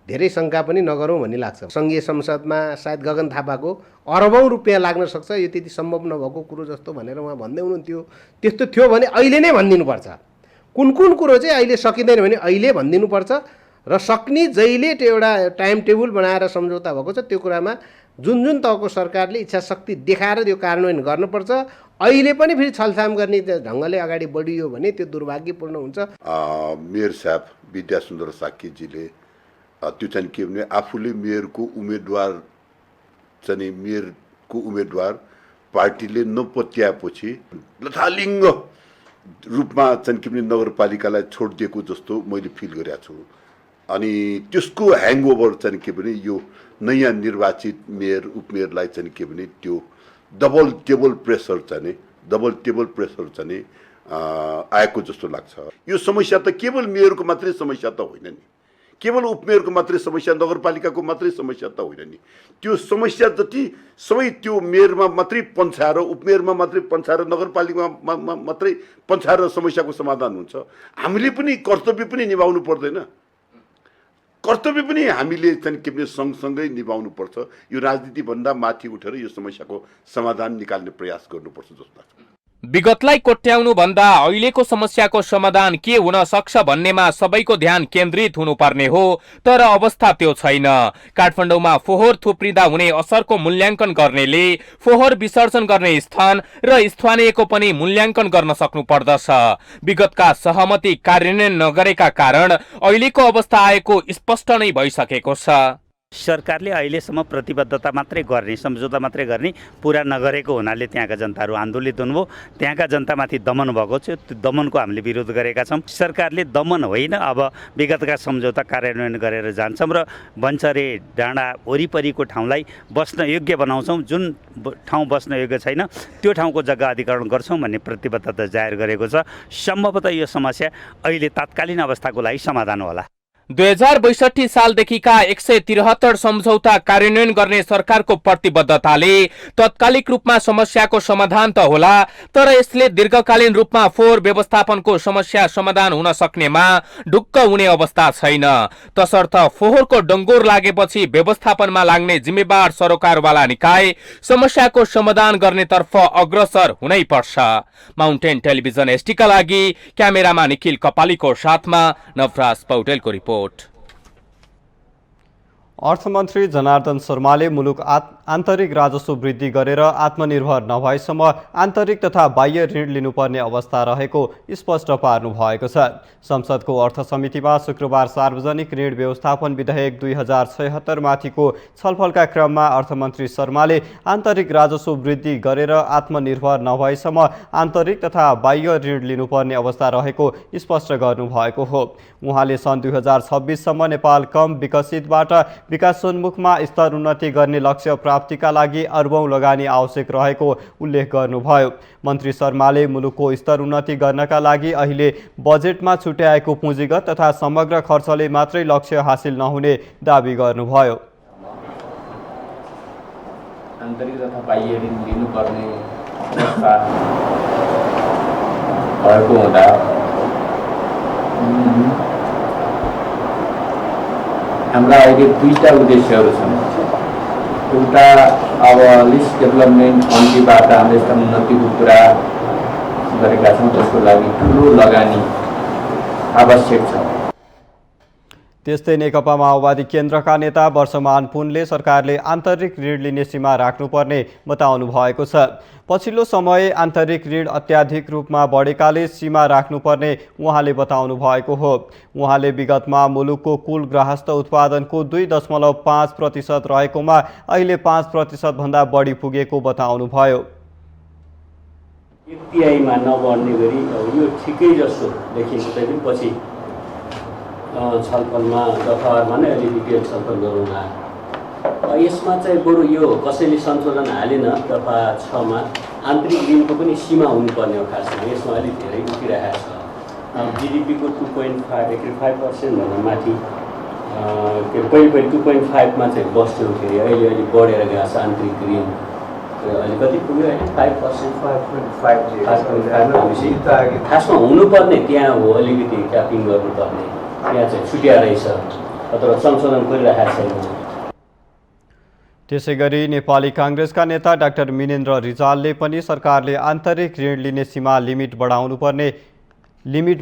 धेरै शङ्का पनि नगरौँ भन्ने लाग्छ। सङ्घीय संसदमा सायद गगन थापाको अरबौं रुपियाँ लाग्न सक्छ, यो त्यति सम्भव नभएको कुरो जस्तो भनेर उहाँ भन्दै हुनुहुन्थ्यो। त्यस्तो थियो भने अहिले नै भनिदिनुपर्छ। कुन कुन कुरो चाहिँ अहिले सकिँदैन भने अहिले भनिदिनुपर्छ र सक्ने जहिले त्यो एउटा टाइम टेबल बनाएर सम्झौता भएको छ त्यो कुरामा जुन जुन तहको सरकारले इच्छा शक्ति देखाएर त्यो कार्यान्वयन गर्नुपर्छ। अहिले पनि फेरि छलफाम गर्ने ढङ्गले अगाडि बढियो भने त्यो दुर्भाग्यपूर्ण हुन्छ। मेयर साहब विद्यासुन्दर साक्यजीले त्यो चाहिँ के भने आफूले मेयरको उम्मेदवार पार्टीले नपत्याएपछि लथालिङ्ग रूपमा चाहिँ के भने नगरपालिकालाई छोडिदिएको जस्तो मैले फिल गरेको छु। अनि त्यसको ह्याङओभर चाहिँ के भने यो नयाँ निर्वाचित मेयर उपमेयरलाई चाहिँ के भने त्यो डबल टेबल प्रेसर चाहिँ आएको जस्तो लाग्छ। यो समस्या त केवल मेयरको मात्रै समस्या त होइन नि, केवल उपमेयरको मात्रै समस्या, नगरपालिकाको मात्रै समस्या त होइन नि। त्यो समस्या जति सबै त्यो मेयरमा मात्रै पन्छाएर, उपमेयरमा मात्रै पन्छाएर, नगरपालिकामा मात्रै पन्छाएर समस्याको समाधान हुन्छ। हामीले पनि कर्तव्य पनि निभाउनु पर्दैन, कर्तव्य पनि हामीले चाहिँ के भने सँगसँगै निभाउनु पर्छ। यो राजनीतिभन्दा माथि उठेर यो समस्याको समाधान निकाल्ने प्रयास गर्नुपर्छ जस्तो लाग्छ। विगतलाई कोट्याउनु भन्दा अहिलेको समस्याको समाधान के हुन सक्छ भन्नेमा सबैको ध्यान केन्द्रित हुनुपर्ने हो, तर अवस्था त्यो छैन। काठमाडौँमा फोहोर थुप्रिँदा हुने असरको मूल्याङ्कन गर्नेले फोहोर विसर्जन गर्ने स्थान र स्थानीयको पनि मूल्याङ्कन गर्न सक्नु पर्दछ। विगतका सहमति कार्यान्वयन नगरेका कारण अहिलेको अवस्था आएको स्पष्ट नै भइसकेको छ। सरकारले अहिलेसम्म प्रतिबद्धता मात्रै गर्ने, सम्झौता मात्रै गर्ने, पुरा नगरेको हुनाले त्यहाँका जनताहरू आन्दोलित हुनुभयो। त्यहाँका जनतामाथि दमन भएको छ, त्यो दमनको हामीले विरोध गरेका छौँ। सरकारले दमन होइन, अब विगतका सम्झौता कार्यान्वयन गरेर जान्छौँ र बन्चरे डाँडा वरिपरिको ठाउँलाई बस्न योग्य बनाउँछौँ। जुन ठाउँ बस्न योग्य छैन त्यो ठाउँको जग्गा अधिग्रहण गर्छौँ भन्ने प्रतिबद्धता जाहेर गरेको छ। सम्भवतः यो समस्या अहिले तात्कालीन अवस्थाको लागि समाधान होला। 2062 सालदेखिका 173 सम्झौता कार्यान्वयन गर्ने सरकारको प्रतिबद्धताले तत्कालिक रूपमा समस्याको समाधान त होला, तर यसले दीर्घकालीन रूपमा फोहोर व्यवस्थापनको समस्या समाधान हुन सक्नेमा ढुक्क हुने अवस्था छैन। तसर्थ फोहोरको डङ्गोर लागेपछि व्यवस्थापनमा लाग्ने जिम्मेवार सरोकारवाला निकाय समस्याको समाधान गर्नेतर्फ अग्रसर हुनै पर्छ। माउन्टेन टेलिभिजन एसटीका लागि क्यामेरामा निखिल कपालीको साथमा नवराज पौडेलको रिपोर्ट। अर्थमन्त्री जनार्दन शर्माले मुलुक आन्तरिक राजस्व वृद्धि गरेर आत्मनिर्भर नभएसम्म आन्तरिक तथा बाह्य ऋण लिनुपर्ने अवस्था रहेको स्पष्ट पार्नु भएको छ। संसदको अर्थ समितिमा शुक्रबार सार्वजनिक ऋण व्यवस्थापन विधेयक 2076 माथिको छलफलका क्रममा अर्थमन्त्री शर्माले आन्तरिक राजस्व वृद्धि गरेर आत्मनिर्भर नभएसम्म आन्तरिक तथा बाह्य ऋण लिनुपर्ने अवस्था रहेको स्पष्ट गर्नुभएको हो। उहाँले सन् 2026 सम्म नेपाल कम विकसितबाट विकासोन्मुखमा स्तर उन्नति गर्ने लक्ष्य प्राप्तिका लागि अर्बौं लगानी आवश्यक रहेको उल्लेख गर्नुभयो। मन्त्री शर्माले मुलुकको स्तर उन्नति गर्नका लागि अहिले बजेटमा छुट्याएको पुँजीगत तथा समग्र खर्चले मात्रै लक्ष्य हासिल नहुने दावी गर्नुभयो। आन्तरिक तथा बाह्य ऋण लिनुपर्ने अवस्था भएको हुँदा हाम्रा अहिले दुईटा उद्देश्यहरू छन्। एउटा अब लिस्ट डेभलपमेन्ट फन्डबाट हामीले यस्ता उन्नतिको कुरा गरेका छौँ, त्यसको लागि ठुलो लगानी आवश्यक छ। त्यस्तै नेकपा माओवादी केन्द्रका नेता वर्षमान पुनले सरकारले आन्तरिक ऋण लिने सीमा राख्नुपर्ने बताउनु भएको छ। पछिल्लो समय आन्तरिक ऋण अत्याधिक रूपमा बढेकाले सीमा राख्नुपर्ने उहाँले बताउनु भएको हो। उहाँले विगतमा मुलुकको कुल गृहस्थ उत्पादनको 2.5% रहेकोमा अहिले 5% भन्दा बढी पुगेको बताउनुभयो। एफटीआईमा नबढ्ने गरी यो ठिकै जस्तो देखिन्छ। त्यही पछि छलफलमा दफावारमा नै अलि डिटेल छलफल गरौँला। यसमा चाहिँ बरु यो कसैले संशोधन हालेन दफा 6 मा आन्तरिक ऋणको पनि सीमा हुनुपर्ने हो। खासमा यसमा अलिक धेरै उठिरहेको छ। जीडीपीको 2.5% भन्दा माथि पहिले 2.5 मा चाहिँ बस्थ्यो फेरि अहिले अलि बढेर गएको छ आन्तरिक ऋण। अहिले कति पुग्यो अहिले 5%, 5.5 खासमा हुनुपर्ने त्यहाँ हो। अलिकति क्यापिङ गर्नुपर्ने यहाँ चाहिँ छुट्या रहेछ, तर संशोधन गरिरहेको छैन। त्यसैगरी नेपाली कांग्रेसका नेता डाक्टर मिनेन्द्र रिजालले पनि सरकारले आन्तरिक ऋण लिने सीमा लिमिट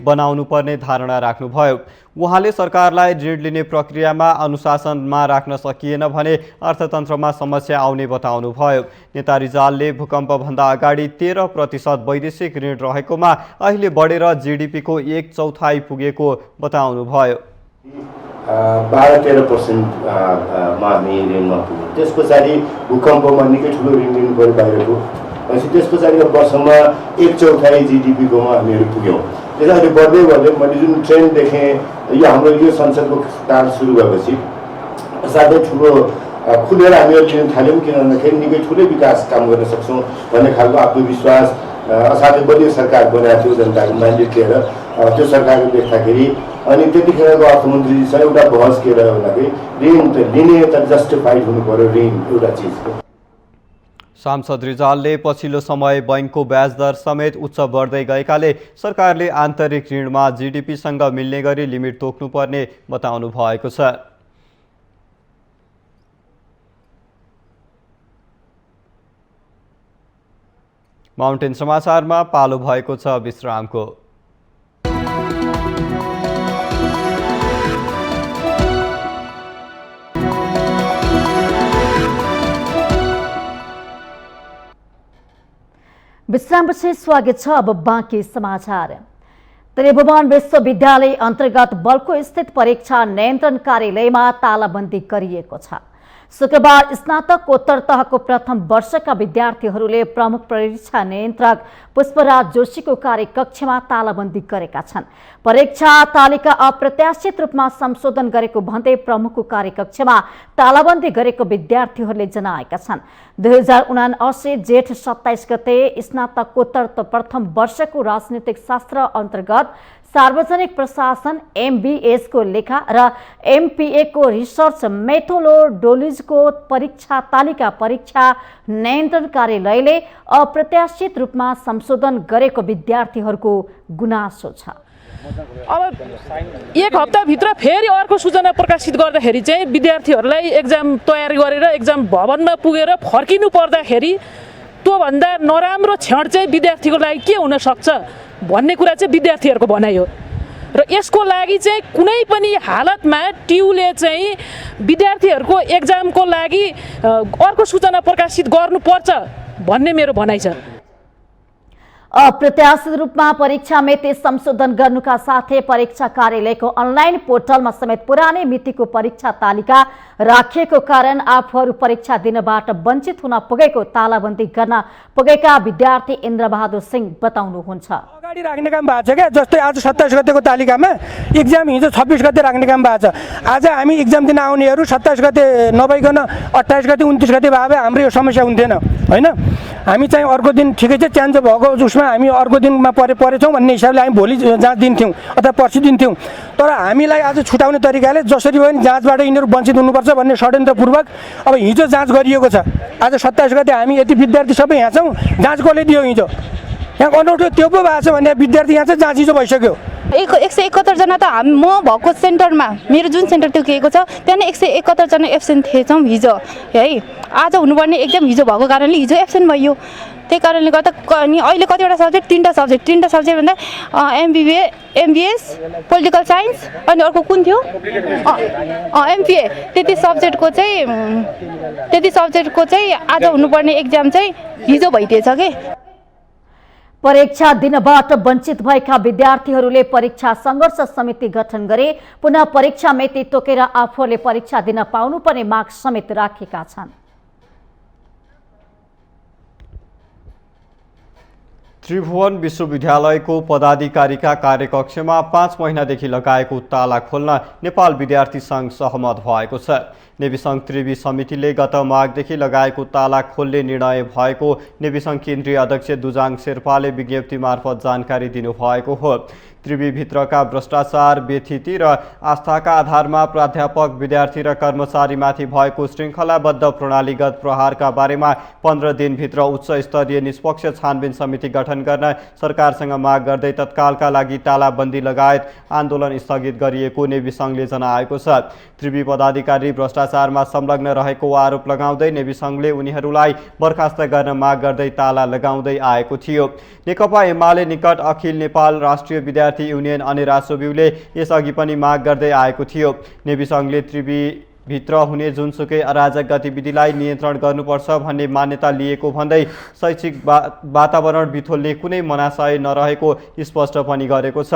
बनाउनुपर्ने धारणा राख्नुभयो। उहाँले सरकारलाई ऋण लिने प्रक्रियामा अनुशासनमा राख्न सकिएन भने अर्थतन्त्रमा समस्या आउने बताउनुभयो। नेता रिजालले भूकम्पभन्दा अगाडि 13% वैदेशिक ऋण रहेकोमा अहिले बढेर जीडीपीको 1/4 पुगेको बताउनुभयो। 12-13% मा हामी ऋणमा पुग्यौँ। त्यस पछाडि भूकम्पमा निकै ठुलो ऋण लिनु पऱ्यो बाहिरको। त्यस पछाडि वर्षमा 1/4 जीडीपीकोमा हामीहरू पुग्यौँ। त्यस अहिले बढ्दै बढ्दै मैले जुन ट्रेन्ड देखेँ यो हाम्रो यो संसदको काल सुरु भएपछि साथै ठुलो खुलेर हामीहरू लिन थाल्यौँ। किन भन्दाखेरि निकै ठुलै विकास काम गर्न सक्छौँ भन्ने खालको आत्मविश्वास साथै बलियो सरकार बनाएको थियो जनताको म्यान्डेट लिएर। त्यो सरकारले देख्दाखेरि अनि त्यतिखेरको अर्थमन्त्रीसँग एउटा बहस के रह्यो भन्दाखेरि ऋण त लिने त जस्टिफाइड हुनु पर्यो ऋण एउटा चिजको। सांसद रिजालले पछिल्लो समय बैंकको ब्याज दर समेत उच्च बढ्दै गएकाले सरकारले आन्तरिक ऋणमा जीडीपीसँग मिल्ने गरी लिमिट तोक्नुपर्ने बताउनु भएको छ। माउन्टेन समाचारमा पालो भएको छ विश्रामको। विश्रामपछि स्वागत छ। अब बाँकी समाचार। त्रिभुवन विश्वविद्यालय अन्तर्गत बल्खु स्थित परीक्षा नियन्त्रण कार्यालयमा तालाबन्दी गरिएको छ। शुक्रबार स्नातकोत्तर तहको प्रथम वर्षका विद्यार्थीहरूले प्रमुख परीक्षा नियन्त्रक पुष्पराज जोशीको कार्यकक्षमा तालाबन्दी गरेका छन्। परीक्षा तालिका अप्रत्याशित रूपमा संशोधन गरेको भन्दै प्रमुखको कार्यकक्षमा तालाबन्दी गरेको विद्यार्थीहरूले जनाएका छन्। 2079 जेठ 27 गते स्नातकोत्तर प्रथम वर्षको राजनीतिक शास्त्र अन्तर्गत सार्वजनिक प्रशासन MBS को लेखा र MPA को रिसर्च मेथोडोलोजीको परीक्षा तालिका परीक्षा नियन्त्रण कार्यालयले अप्रत्याशित रूपमा संशोधन गरेको विद्यार्थीहरूको गुनासो छ। अब एक हप्ताभित्र फेरि अर्को सूचना प्रकाशित गर्दाखेरि चाहिँ विद्यार्थीहरूलाई एक्जाम तयारी गरेर एक्जाम भवनमा पुगेर फर्किनु पर्दाखेरि त्योभन्दा नराम्रो क्षण चाहिँ विद्यार्थीको लागि के हुन सक्छ भन्ने कुरा चाहिँ विद्यार्थीहरूको भनाइ हो। र यसको लागि चाहिँ कुनै पनि हालतमा ट्युले चाहिँ विद्यार्थीहरूको एक्जामको लागि अर्को सूचना प्रकाशित गर्नुपर्छ भन्ने मेरो भनाइ छ। अप्रत्याशित रूपमा परीक्षा मिति संशोधन गर्नुका साथै परीक्षा कार्यालयको अनलाइन पोर्टलमा समेत पुरानै मितिको परीक्षा तालिका राखिएको कारण आफूहरू परीक्षा दिनबाट वञ्चित हुन पुगेको तालाबन्दी गर्न पुगेका विद्यार्थी इन्द्रबहादुर सिंह बताउनुहुन्छ। अगाडि राख्ने काम भएको छ क्या, जस्तै आज 27 गतेको तालिकामा एक्जाम हिजो 26 गते राख्ने काम भएको छ। आज हामी एक्जाम दिन आउनेहरू 27 गते नभइकन 28 गते 29 गते भए हाम्रो यो समस्या हुन्थेन होइन। हामी चाहिँ अर्को दिन ठिकै चाहिँ च्यान्जो भएको उसमा हामी अर्को दिनमा परेछौँ भन्ने हिसाबले हामी भोलि जाँच दिन्थ्यौँ अथवा पर्सि दिन्थ्यौँ। तर हामीलाई आज छुटाउने तरिकाले जसरी भयो नि जाँचबाट यिनीहरू वञ्चित हुनुपर्छ भन्ने षड्यन्त्रपूर्वक अब हिजो जाँच गरिएको छ। आज 27 गते हामी यति विद्यार्थी सबै यहाँ छौँ, जाँच कसले दियो हिजो? यहाँ अनौठो त्यो पो भएको छ भने विद्यार्थी यहाँ चाहिँ जाँच हिजो भइसक्यो। 171 जना त म भएको सेन्टरमा मेरो जुन सेन्टर तोकिएको छ त्यहाँ 171 जना एब्सेन्ट थिएछौँ हिजो है। आज हुनुपर्ने एक्जाम हिजो भएको कारणले हिजो एब्सेन्ट भयो। त्यही कारणले गर्दा अनि अहिले कतिवटा सब्जेक्ट तीनवटा सब्जेक्ट भन्दा MBS पोलिटिकल साइन्स अनि अर्को कुन थियो MPA त्यति सब्जेक्टको चाहिँ आज हुनुपर्ने एक्जाम चाहिँ हिजो भइदिएछ के। परीक्षा दिनबाट वञ्चित भएका विद्यार्थीहरूले परीक्षा संघर्ष समिति गठन गरे पुनः परीक्षा मिति तोकेर आफूले परीक्षा दिन पाउनुपर्ने माग समेत राखेका छन्। त्रिभुवन विश्वविद्यालयको पदाधिकारीका कार्यकक्षमा 5 महिनादेखि लगाएको ताला खोल्न नेपाल विद्यार्थी सङ्घ सहमत भएको छ। नेवी सङ्घ त्रिवी समितिले गत माघदेखि लगाएको ताला खोल्ने निर्णय भएको नेवी सङ्घ केन्द्रीय अध्यक्ष दुजाङ शेर्पाले विज्ञप्ति मार्फत जानकारी दिनुभएको हो। त्रिवीभित्रका भ्रष्टाचार, व्यथिति र आस्थाका आधारमा प्राध्यापक, विद्यार्थी र कर्मचारीमाथि भएको श्रृङ्खलाबद्ध प्रणालीगत प्रहारका बारेमा 15 दिनभित्र उच्च स्तरीय निष्पक्ष छानबिन समिति गठन गर्न सरकारसँग माग गर्दै तत्कालका लागि तालाबन्दी लगायत आन्दोलन स्थगित गरिएको नेवी सङ्घले जनाएको छ। त्रिवी पदाधिकारी भ्रष्टाचारमा संलग्न रहेको आरोप लगाउँदै नेवी सङ्घले उनीहरूलाई बर्खास्त गर्न माग गर्दै ताला लगाउँदै आएको थियो। नेकपा एमाले निकट अखिल नेपाल राष्ट्रिय विद्यार्थी युनियन अनि रासोबिउले यसअघि पनि माग गर्दै आएको थियो। नेवी सङ्घले त्रिवीभित्र हुने जुनसुकै अराजक गतिविधिलाई नियन्त्रण गर्नुपर्छ भन्ने मान्यता लिएको भन्दै शैक्षिक वातावरण बिथोल्ने कुनै मनाशय नरहेको स्पष्ट पनि गरेको छ।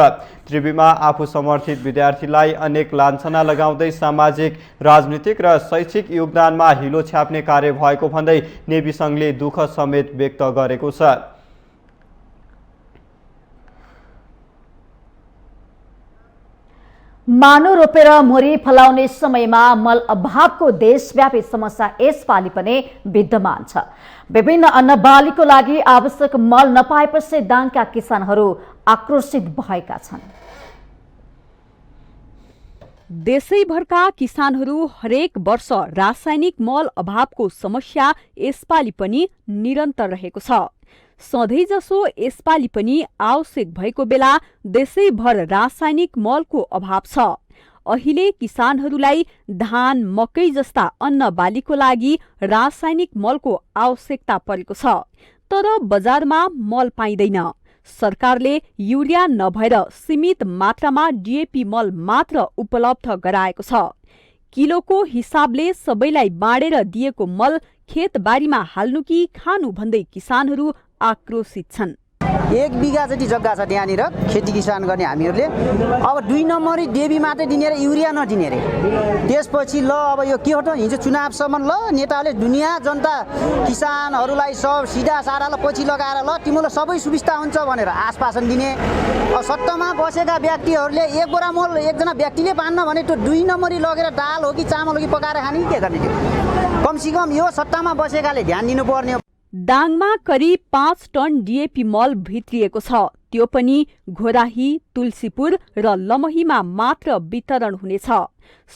त्रिवीमा आफू समर्थित विद्यार्थीलाई अनेक लान्छना लगाउँदै सामाजिक, राजनीतिक र शैक्षिक योगदानमा हिलो छ्याप्ने कार्य भएको भन्दै नेवी सङ्घले दुःख समेत व्यक्त गरेको छ। मानु रोपेर मोरी फलाउने समयमा मल अभावको देशव्यापी समस्या यसपालि पनि विद्यमान छ। विभिन्न अन्न बालीको लागि आवश्यक मल नपाएपछि दाङका किसानहरू आक्रोशित भएका छन्। देशैभरका किसानहरू हरेक वर्ष रासायनिक मल अभावको समस्या यसपालि पनि निरन्तर रहेको छ। सधैँजसो यसपालि पनि आवश्यक भएको बेला देशैभर रासायनिक मलको अभाव छ। अहिले किसानहरूलाई धान, मकै जस्ता अन्न बालीको लागि रासायनिक मलको आवश्यकता परेको छ, तर बजारमा मल पाइँदैन। सरकारले युरिया नभएर सीमित मात्रामा DAP मल मात्र उपलब्ध गराएको छ। किलोको हिसाबले सबैलाई बाँडेर दिएको मल खेतबारीमा हाल्नु कि खानु भन्दै किसानहरू आक्रोशित छन्। 1 बिघा जति जग्गा छ त्यहाँनिर खेती किसान गर्ने हामीहरूले अब 2 नम्बरी DAP मात्रै दिने रे, युरिया नदिने रे। त्यसपछि ल अब यो के हो त, हिजो चुनावसम्म ल नेताले दुनियाँ जनता किसानहरूलाई सब सिधा सारा ल पछि लगाएर ल तिमीलाई सबै सुविस्ता हुन्छ भनेर आश्वासन दिने। सत्तामा बसेका व्यक्तिहरूले 1 बोरा मल एकजना व्यक्तिले पान्न भने त्यो 2 नम्बरी लगेर दाल हो कि चामल हो कि पकाएर खाने कि के गर्ने? त्यो कमसेकम यो सत्तामा बसेकाले ध्यान दिनुपर्ने हो। दाङमा करिब 5 टन डिएपी मल भित्रिएको छ। त्यो पनि घोराही, तुलसीपुर र लमहीमा मात्र वितरण हुनेछ।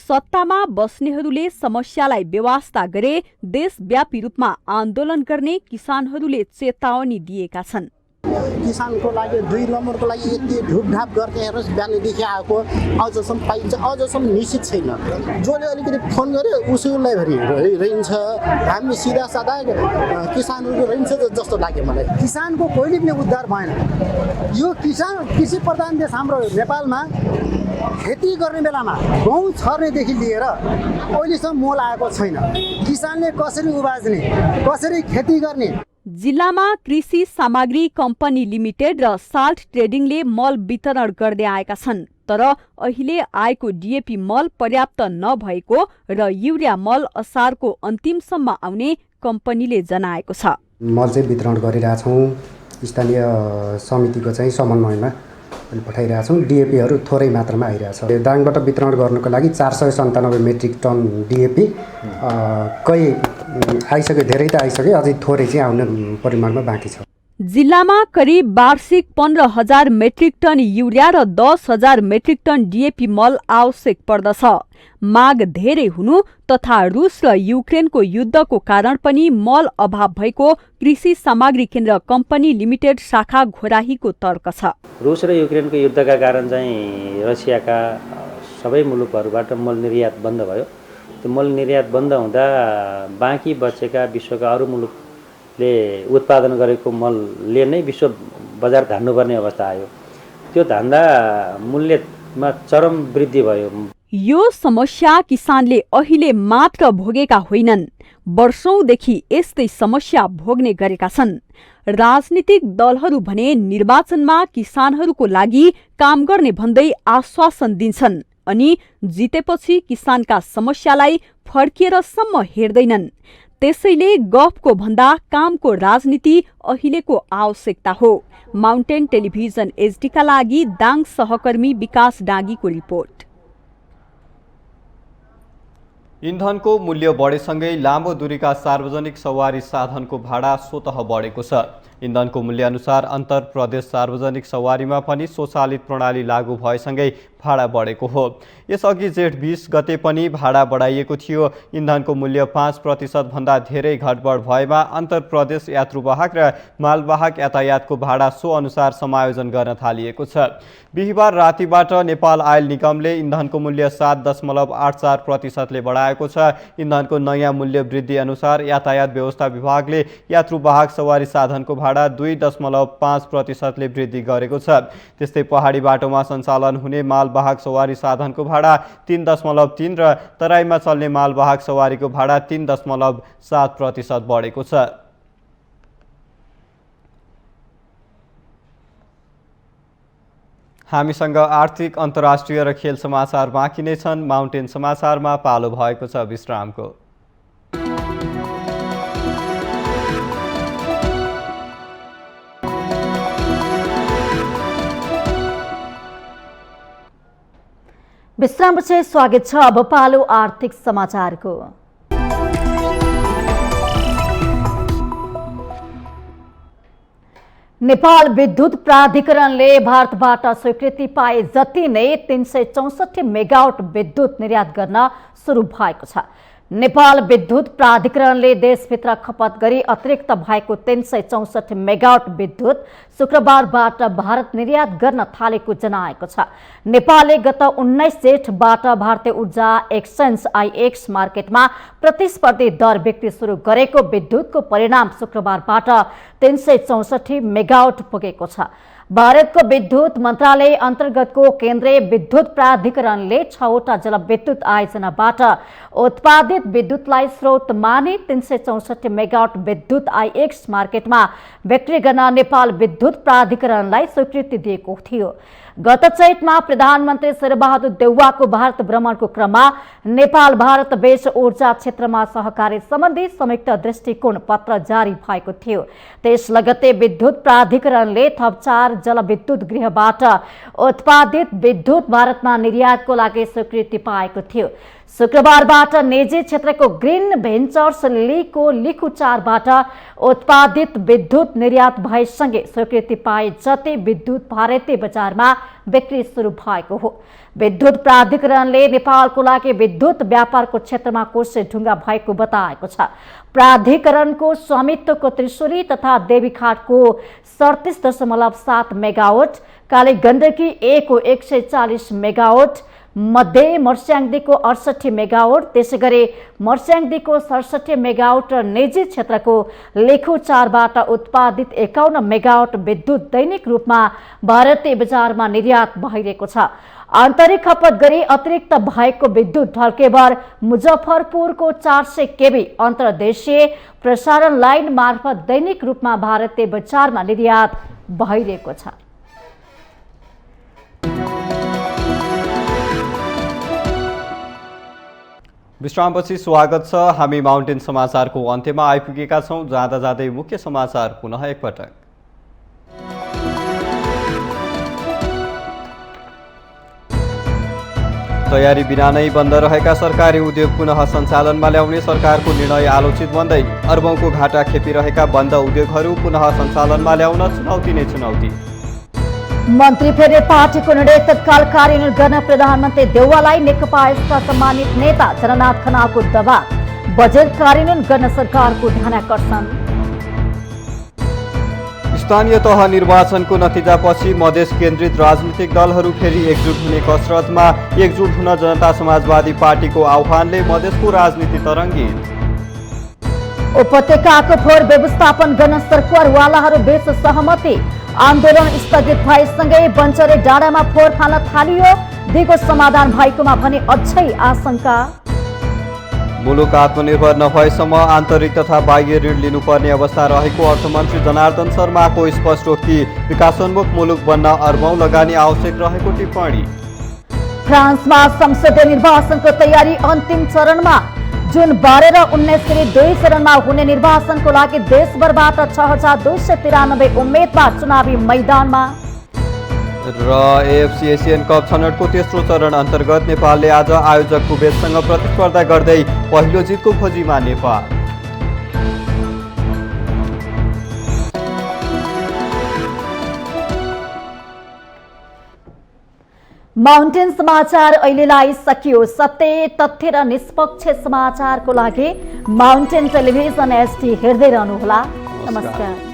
सत्तामा बस्नेहरूले समस्यालाई बेवास्ता गरे देशव्यापी रूपमा आन्दोलन गर्ने किसानहरूले चेतावनी दिएका छन्। किसानको लागि 2 नम्बरको लागि यति ढुपढाप गर्ने हेर्नुहोस्, बिहानदेखि आएको अझसम्म पाइन्छ, अझसम्म निश्चित छैन। जसले अलिकति फोन गर्यो उसैलाई रहन्छ। हामी सिधा सादा किसानहरू रहन्छ जस्तो लाग्यो मलाई। किसानको कहिले पनि उद्धार भएन। यो कृषि प्रधान देश हाम्रो नेपालमा खेती गर्ने बेलामा गहुँ छर्नेदेखि लिएर अहिलेसम्म मोल आएको छैन। किसानले कसरी उबाज्ने, कसरी खेती गर्ने। जिल्लामा कृषि सामग्री कम्पनी लिमिटेड र साल्ट ट्रेडिङले मल वितरण गर्दै आएका छन्। तर अहिले आएको डिएपी मल पर्याप्त नभएको र युरिया मल असारको अन्तिमसम्म आउने कम्पनीले जनाएको छ। मल चाहिँ वितरण गरिरहेछौँ। स्थानीय समितिको चाहिँ समन्वयमा पठाइरहेछौँ। डिएपीहरू थोरै मात्रामा आइरहेछ। दाङबाट वितरण गर्नको लागि 497 मेट्रिक टन डिएपी आइसक्यो, धेरै त आइसक्यो, अझै थोरै चाहिँ आउने परिमाणमा बाँकी छ। जिल्लामा करिब वार्षिक 15,000 मेट्रिक टन युरिया र 10,000 मेट्रिक टन डिएपी मल आवश्यक पर्दछ। माग धेरै हुनु तथा रुस र युक्रेनको युद्धको कारण पनि मल अभाव भएको कृषि सामग्री केन्द्र कम्पनी लिमिटेड शाखा घोराहीको तर्क छ। रुस र युक्रेनको युद्धका कारण चाहिँ रसियाका सबै मुलुकहरूबाट मल निर्यात बन्द भयो। त्यो मल निर्यात बन्द हुँदा बाँकी बचेका विश्वका अरू मुलुकले उत्पादन गरेको मलले नै विश्व बजार धान्नुपर्ने अवस्था आयो। त्यो धान्दा मूल्यमा चरम वृद्धि भयो। यो समस्या किसानले अहिले मात्र भोगेका होइनन्, वर्षौंदेखि यस्तै समस्या भोग्ने गरेका छन्। राजनीतिक दलहरू भने निर्वाचनमा किसानहरूको लागि काम गर्ने भन्दै आश्वासन दिन्छन् अनि जितेपछि किसानका समस्यालाई फर्किएरसम्म हेर्दैनन्। त्यसैले गफको भन्दा कामको राजनीति अहिलेको आवश्यकता हो। माउन्टेन टेलिभिजन एचडीका लागि दाङ सहकर्मी विकास डाँगीको रिपोर्ट। इन्धनको मूल्य बढेसँगै लामो दूरीका सार्वजनिक सवारी साधनको भाडा स्वतः बढेको छ। इन्धनको मूल्यअनुसार अन्तर प्रदेश सार्वजनिक सवारीमा पनि स्वचालित प्रणाली लागू भएसँगै भाडा बढेको हो। यसअघि जेठ 20 गते पनि भाडा बढाइएको थियो। इन्धनको मूल्य 5% भन्दा धेरै घटबढ भएमा अन्तर प्रदेश यात्रुवाहक र मालवाहक यातायातको भाडा सो अनुसार समायोजन गर्न थालिएको छ। बिहिबार रातिबाट नेपाल आयल निगमले इन्धनको मूल्य 7.84% बढाएको छ। इन्धनको नयाँ मूल्य वृद्धि अनुसार यातायात व्यवस्था विभागले यात्रुवाहक सवारी साधनको भाडा 2.5% वृद्धि गरेको छ। त्यस्तै पहाडी बाटोमा सञ्चालन हुने मालवाहक सवारी साधनको भाडा 3.3 र तराईमा चल्ने मालवाहक सवारीको भाडा 3.7% बढेको छ। हामीसँग आर्थिक, अन्तर्राष्ट्रिय र खेल समाचार बाँकी नै छन्। माउन्टेन समाचारमा पालो भएको छ विश्रामको। विश्रामपछि स्वागत छ। अब पालो आर्थिक समाचारको। नेपाल विद्युत प्राधिकरणले भारतबाट स्वीकृति पाए जति नै 364 मेगावाट विद्युत निर्यात गर्न सुरु भएको छ। नेपाल विद्युत प्राधिकरणले देशभित्र खपत गरी अतिरिक्त भएको 364 मेगावाट विद्युत शुक्रबारबाट भारत निर्यात गर्न थालेको जनाएको छ। नेपालले गत 19 जेठबाट भारतीय ऊर्जा एक्सचेन्ज आईएक्स मार्केटमा प्रतिस्पर्धी दर बिक्री सुरु गरेको विद्युतको परिणाम शुक्रबारबाट 364 मेगावाट पुगेको छ। भारतको विद्युत मन्त्रालय अन्तर्गतको केन्द्रीय विद्युत प्राधिकरणले 6वटा जलविद्युत आयोजनाबाट उत्पादित विद्युतलाई स्रोत माने 364 मेगावाट विद्युत आईएक्स मार्केटमा बिक्री गर्न नेपाल विद्युत प्राधिकरणलाई स्वीकृति दिएको थियो। गत चैतमा प्रधानमन्त्री शेरबहादुर देउवाको भारत भ्रमणको क्रममा नेपाल भारत बीच ऊर्जा क्षेत्रमा सहकारी सम्बन्धी संयुक्त दृष्टिकोण पत्र जारी भएको थियो। त्यस लगत्तै विद्युत प्राधिकरणले थप 4 जलविद्युत गृहबाट उत्पादित विद्युत भारतमा निर्यातको लागि स्वीकृति पाएको थियो। शुक्रबारबाट निजी क्षेत्रको ग्रिन भेन्चर्स लीको लिखुचारबाट उत्पादित विद्युत निर्यात भएसँगै स्वीकृति पाए जति विद्युत भारतीय बजारमा बिक्री सुरु भएको हो। विद्युत प्राधिकरणले नेपालको लागि विद्युत व्यापारको क्षेत्रमा कोसे ढुङ्गा भएको बताएको छ। प्राधिकरणको स्वामित्वको त्रिशुली तथा देवीघाटको 37.7 मेगावाट, काली गण्डकी 1 को 140 मेगावाट मध्ये मर्स्याङदीको 68 मेगावाट, त्यसैगरी मर्स्याङदीको 67 मेगावाट र निजी क्षेत्रको लेखुचारबाट उत्पादित 51 मेगावाट विद्युत दैनिक रूपमा भारतीय बजारमा निर्यात भइरहेको छ। आन्तरिक खपत गरी अतिरिक्त भएको विद्युत ढल्केबर मुजफ्फरपुरको 400 केबी अन्तर्देशीय प्रसारण लाइन मार्फत दैनिक रूपमा भारतीय बजारमा निर्यात भइरहेको छ। विश्रामपछि स्वागत छ। हामी माउन्टेन समाचारको अन्त्यमा आइपुगेका छौं। जाँदा जाँदै मुख्य समाचार पुनः एकपटक। तयारी बिना नै बन्द रहेका सरकारी उद्योग पुनः सञ्चालनमा ल्याउने सरकारको निर्णय आलोचित बन्दै अर्बौंको घाटा खेपिरहेका बन्द उद्योगहरू पुनः सञ्चालनमा ल्याउन चुनौती नै चुनौती। मन्त्री फेर्ने पार्टीको निर्णय तत्काल कार्यान्वयन गर्न प्रधानमन्त्री देउवालाई नेकपा एसका सम्मानित नेता जननाथ खनालको दबाव। बजेट कार्यान्वयन गर्न सरकारको ध्यानाकर्षण। स्थानीय तह निर्वाचनको नतिजापछि मधेस केन्द्रित राजनीतिक दलहरू फेरि एकजुट हुने कसरतमा। एकजुट हुन जनता समाजवादी पार्टीको आह्वानले मधेसको राजनीति तरङ्गित। उपत्यकाको फोहोर व्यवस्थापन गर्न सरकारवालाहरू बीच सहमति। आन्दोलन स्थगित भएसँगै बन्चरे डाँडामा फोहोर फाल्न थालियो। दिगो समाधान भएकोमा भने अझै आशंका। मुलुक आत्मनिर्भर नभएसम्म आन्तरिक तथा बाह्य ऋण लिनुपर्ने अवस्था रहेको अर्थमन्त्री जनार्दन शर्माको स्पष्टोक्ति। विकासोन्मुख मुलुक बन्न अर्बौं लगानी आवश्यक रहेको टिप्पणी। फ्रान्समा संसदीय निर्वाचनको तयारी अन्तिम चरणमा। जुन 12 र 19 गरी 2 चरणमा हुने निर्वाचनको लागि देशभरबाट 6293 उम्मेदवार चुनावी मैदानमा। र एएफसी एसियन कप छनौटको तेस्रो चरण अन्तर्गत नेपालले आज आयोजक कुवेतसँग प्रतिस्पर्धा गर्दै पहिलो जितको खोजीमा नेपाल। माउन्टेन समाचार अहिलेलाई सकियो। सत्य, तथ्य र निष्पक्ष समाचारको लागि माउन्टेन टेलिभिजन HD हेर्दै रहनुहोला। नमस्कार।